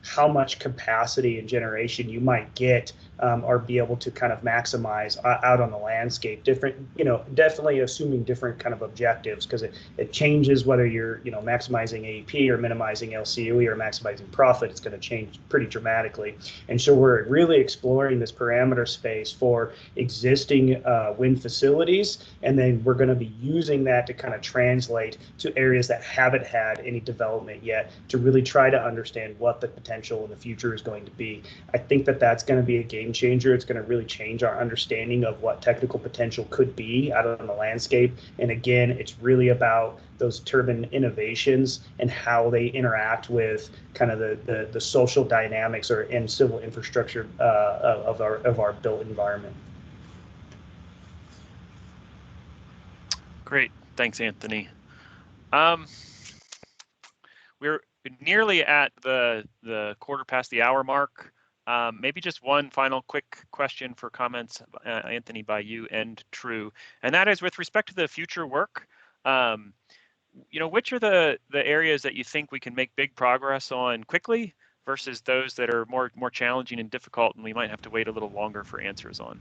how much capacity and generation you might get or be able to kind of maximize out on the landscape. Different, you know, definitely assuming different kind of objectives, because it changes whether you're, you know, maximizing AEP or minimizing LCOE or maximizing profit. It's going to change pretty dramatically. And so we're really exploring this parameter space for existing wind facilities, and then we're going to be using that to kind of translate to areas that haven't had any development yet to really try to understand what the potential in the future is going to be. I think that that's going to be a game changer. It's going to really change our understanding of what technical potential could be out on the landscape. And again, it's really about those turbine innovations and how they interact with kind of the social dynamics or in civil infrastructure of our built environment. Great, thanks, Anthony. We're nearly at the quarter past the hour mark. Maybe just one final quick question for comments, Anthony, by you and True, and that is with respect to the future work. You know, which are the areas that you think we can make big progress on quickly versus those that are more challenging and difficult, and we might have to wait a little longer for answers on?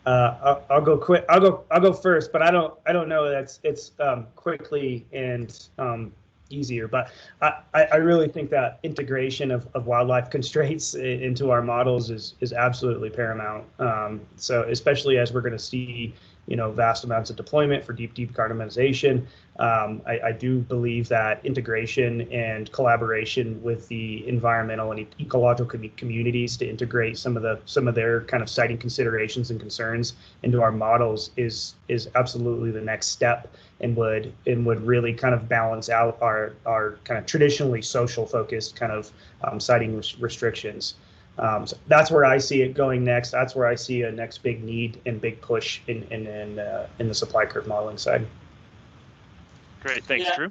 I'll go quick. I'll go first, but I don't know that it's quickly and easier. But I really think that integration of wildlife constraints into our models is absolutely paramount. So especially as we're going to see, you know, vast amounts of deployment for deep decarbonization. I do believe that integration and collaboration with the environmental and ecological communities to integrate some of their kind of siting considerations and concerns into our models is absolutely the next step, and would really kind of balance out our kind of traditionally social focused kind of siting restrictions. So that's where I see it going next. That's where I see a next big need and big push in the supply curve modeling side. Great, thanks, Drew.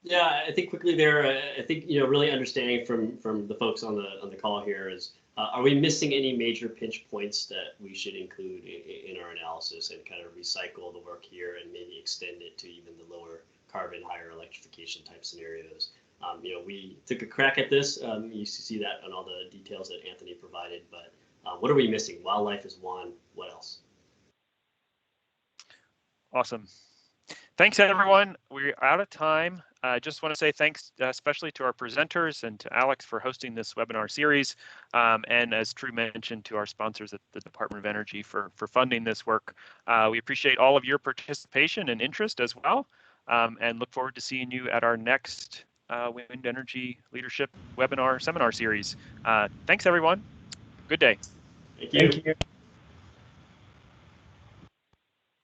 Yeah, I think quickly there. I think, you know, really understanding from the folks on the call here is, are we missing any major pinch points that we should include in our analysis and kind of recycle the work here and maybe extend it to even the lower carbon, higher electrification type scenarios? You know, we took a crack at this. You see that on all the details that Anthony provided, but what are we missing? Wildlife is one. What else? Awesome. Thanks, everyone. We're out of time. I just want to say thanks especially to our presenters and to Alex for hosting this webinar series. And as True mentioned, to our sponsors at the Department of Energy for funding this work. We appreciate all of your participation and interest as well, and look forward to seeing you at our next Wind Energy Leadership webinar seminar series. Thanks, everyone. Good day. Thank you. Thank you.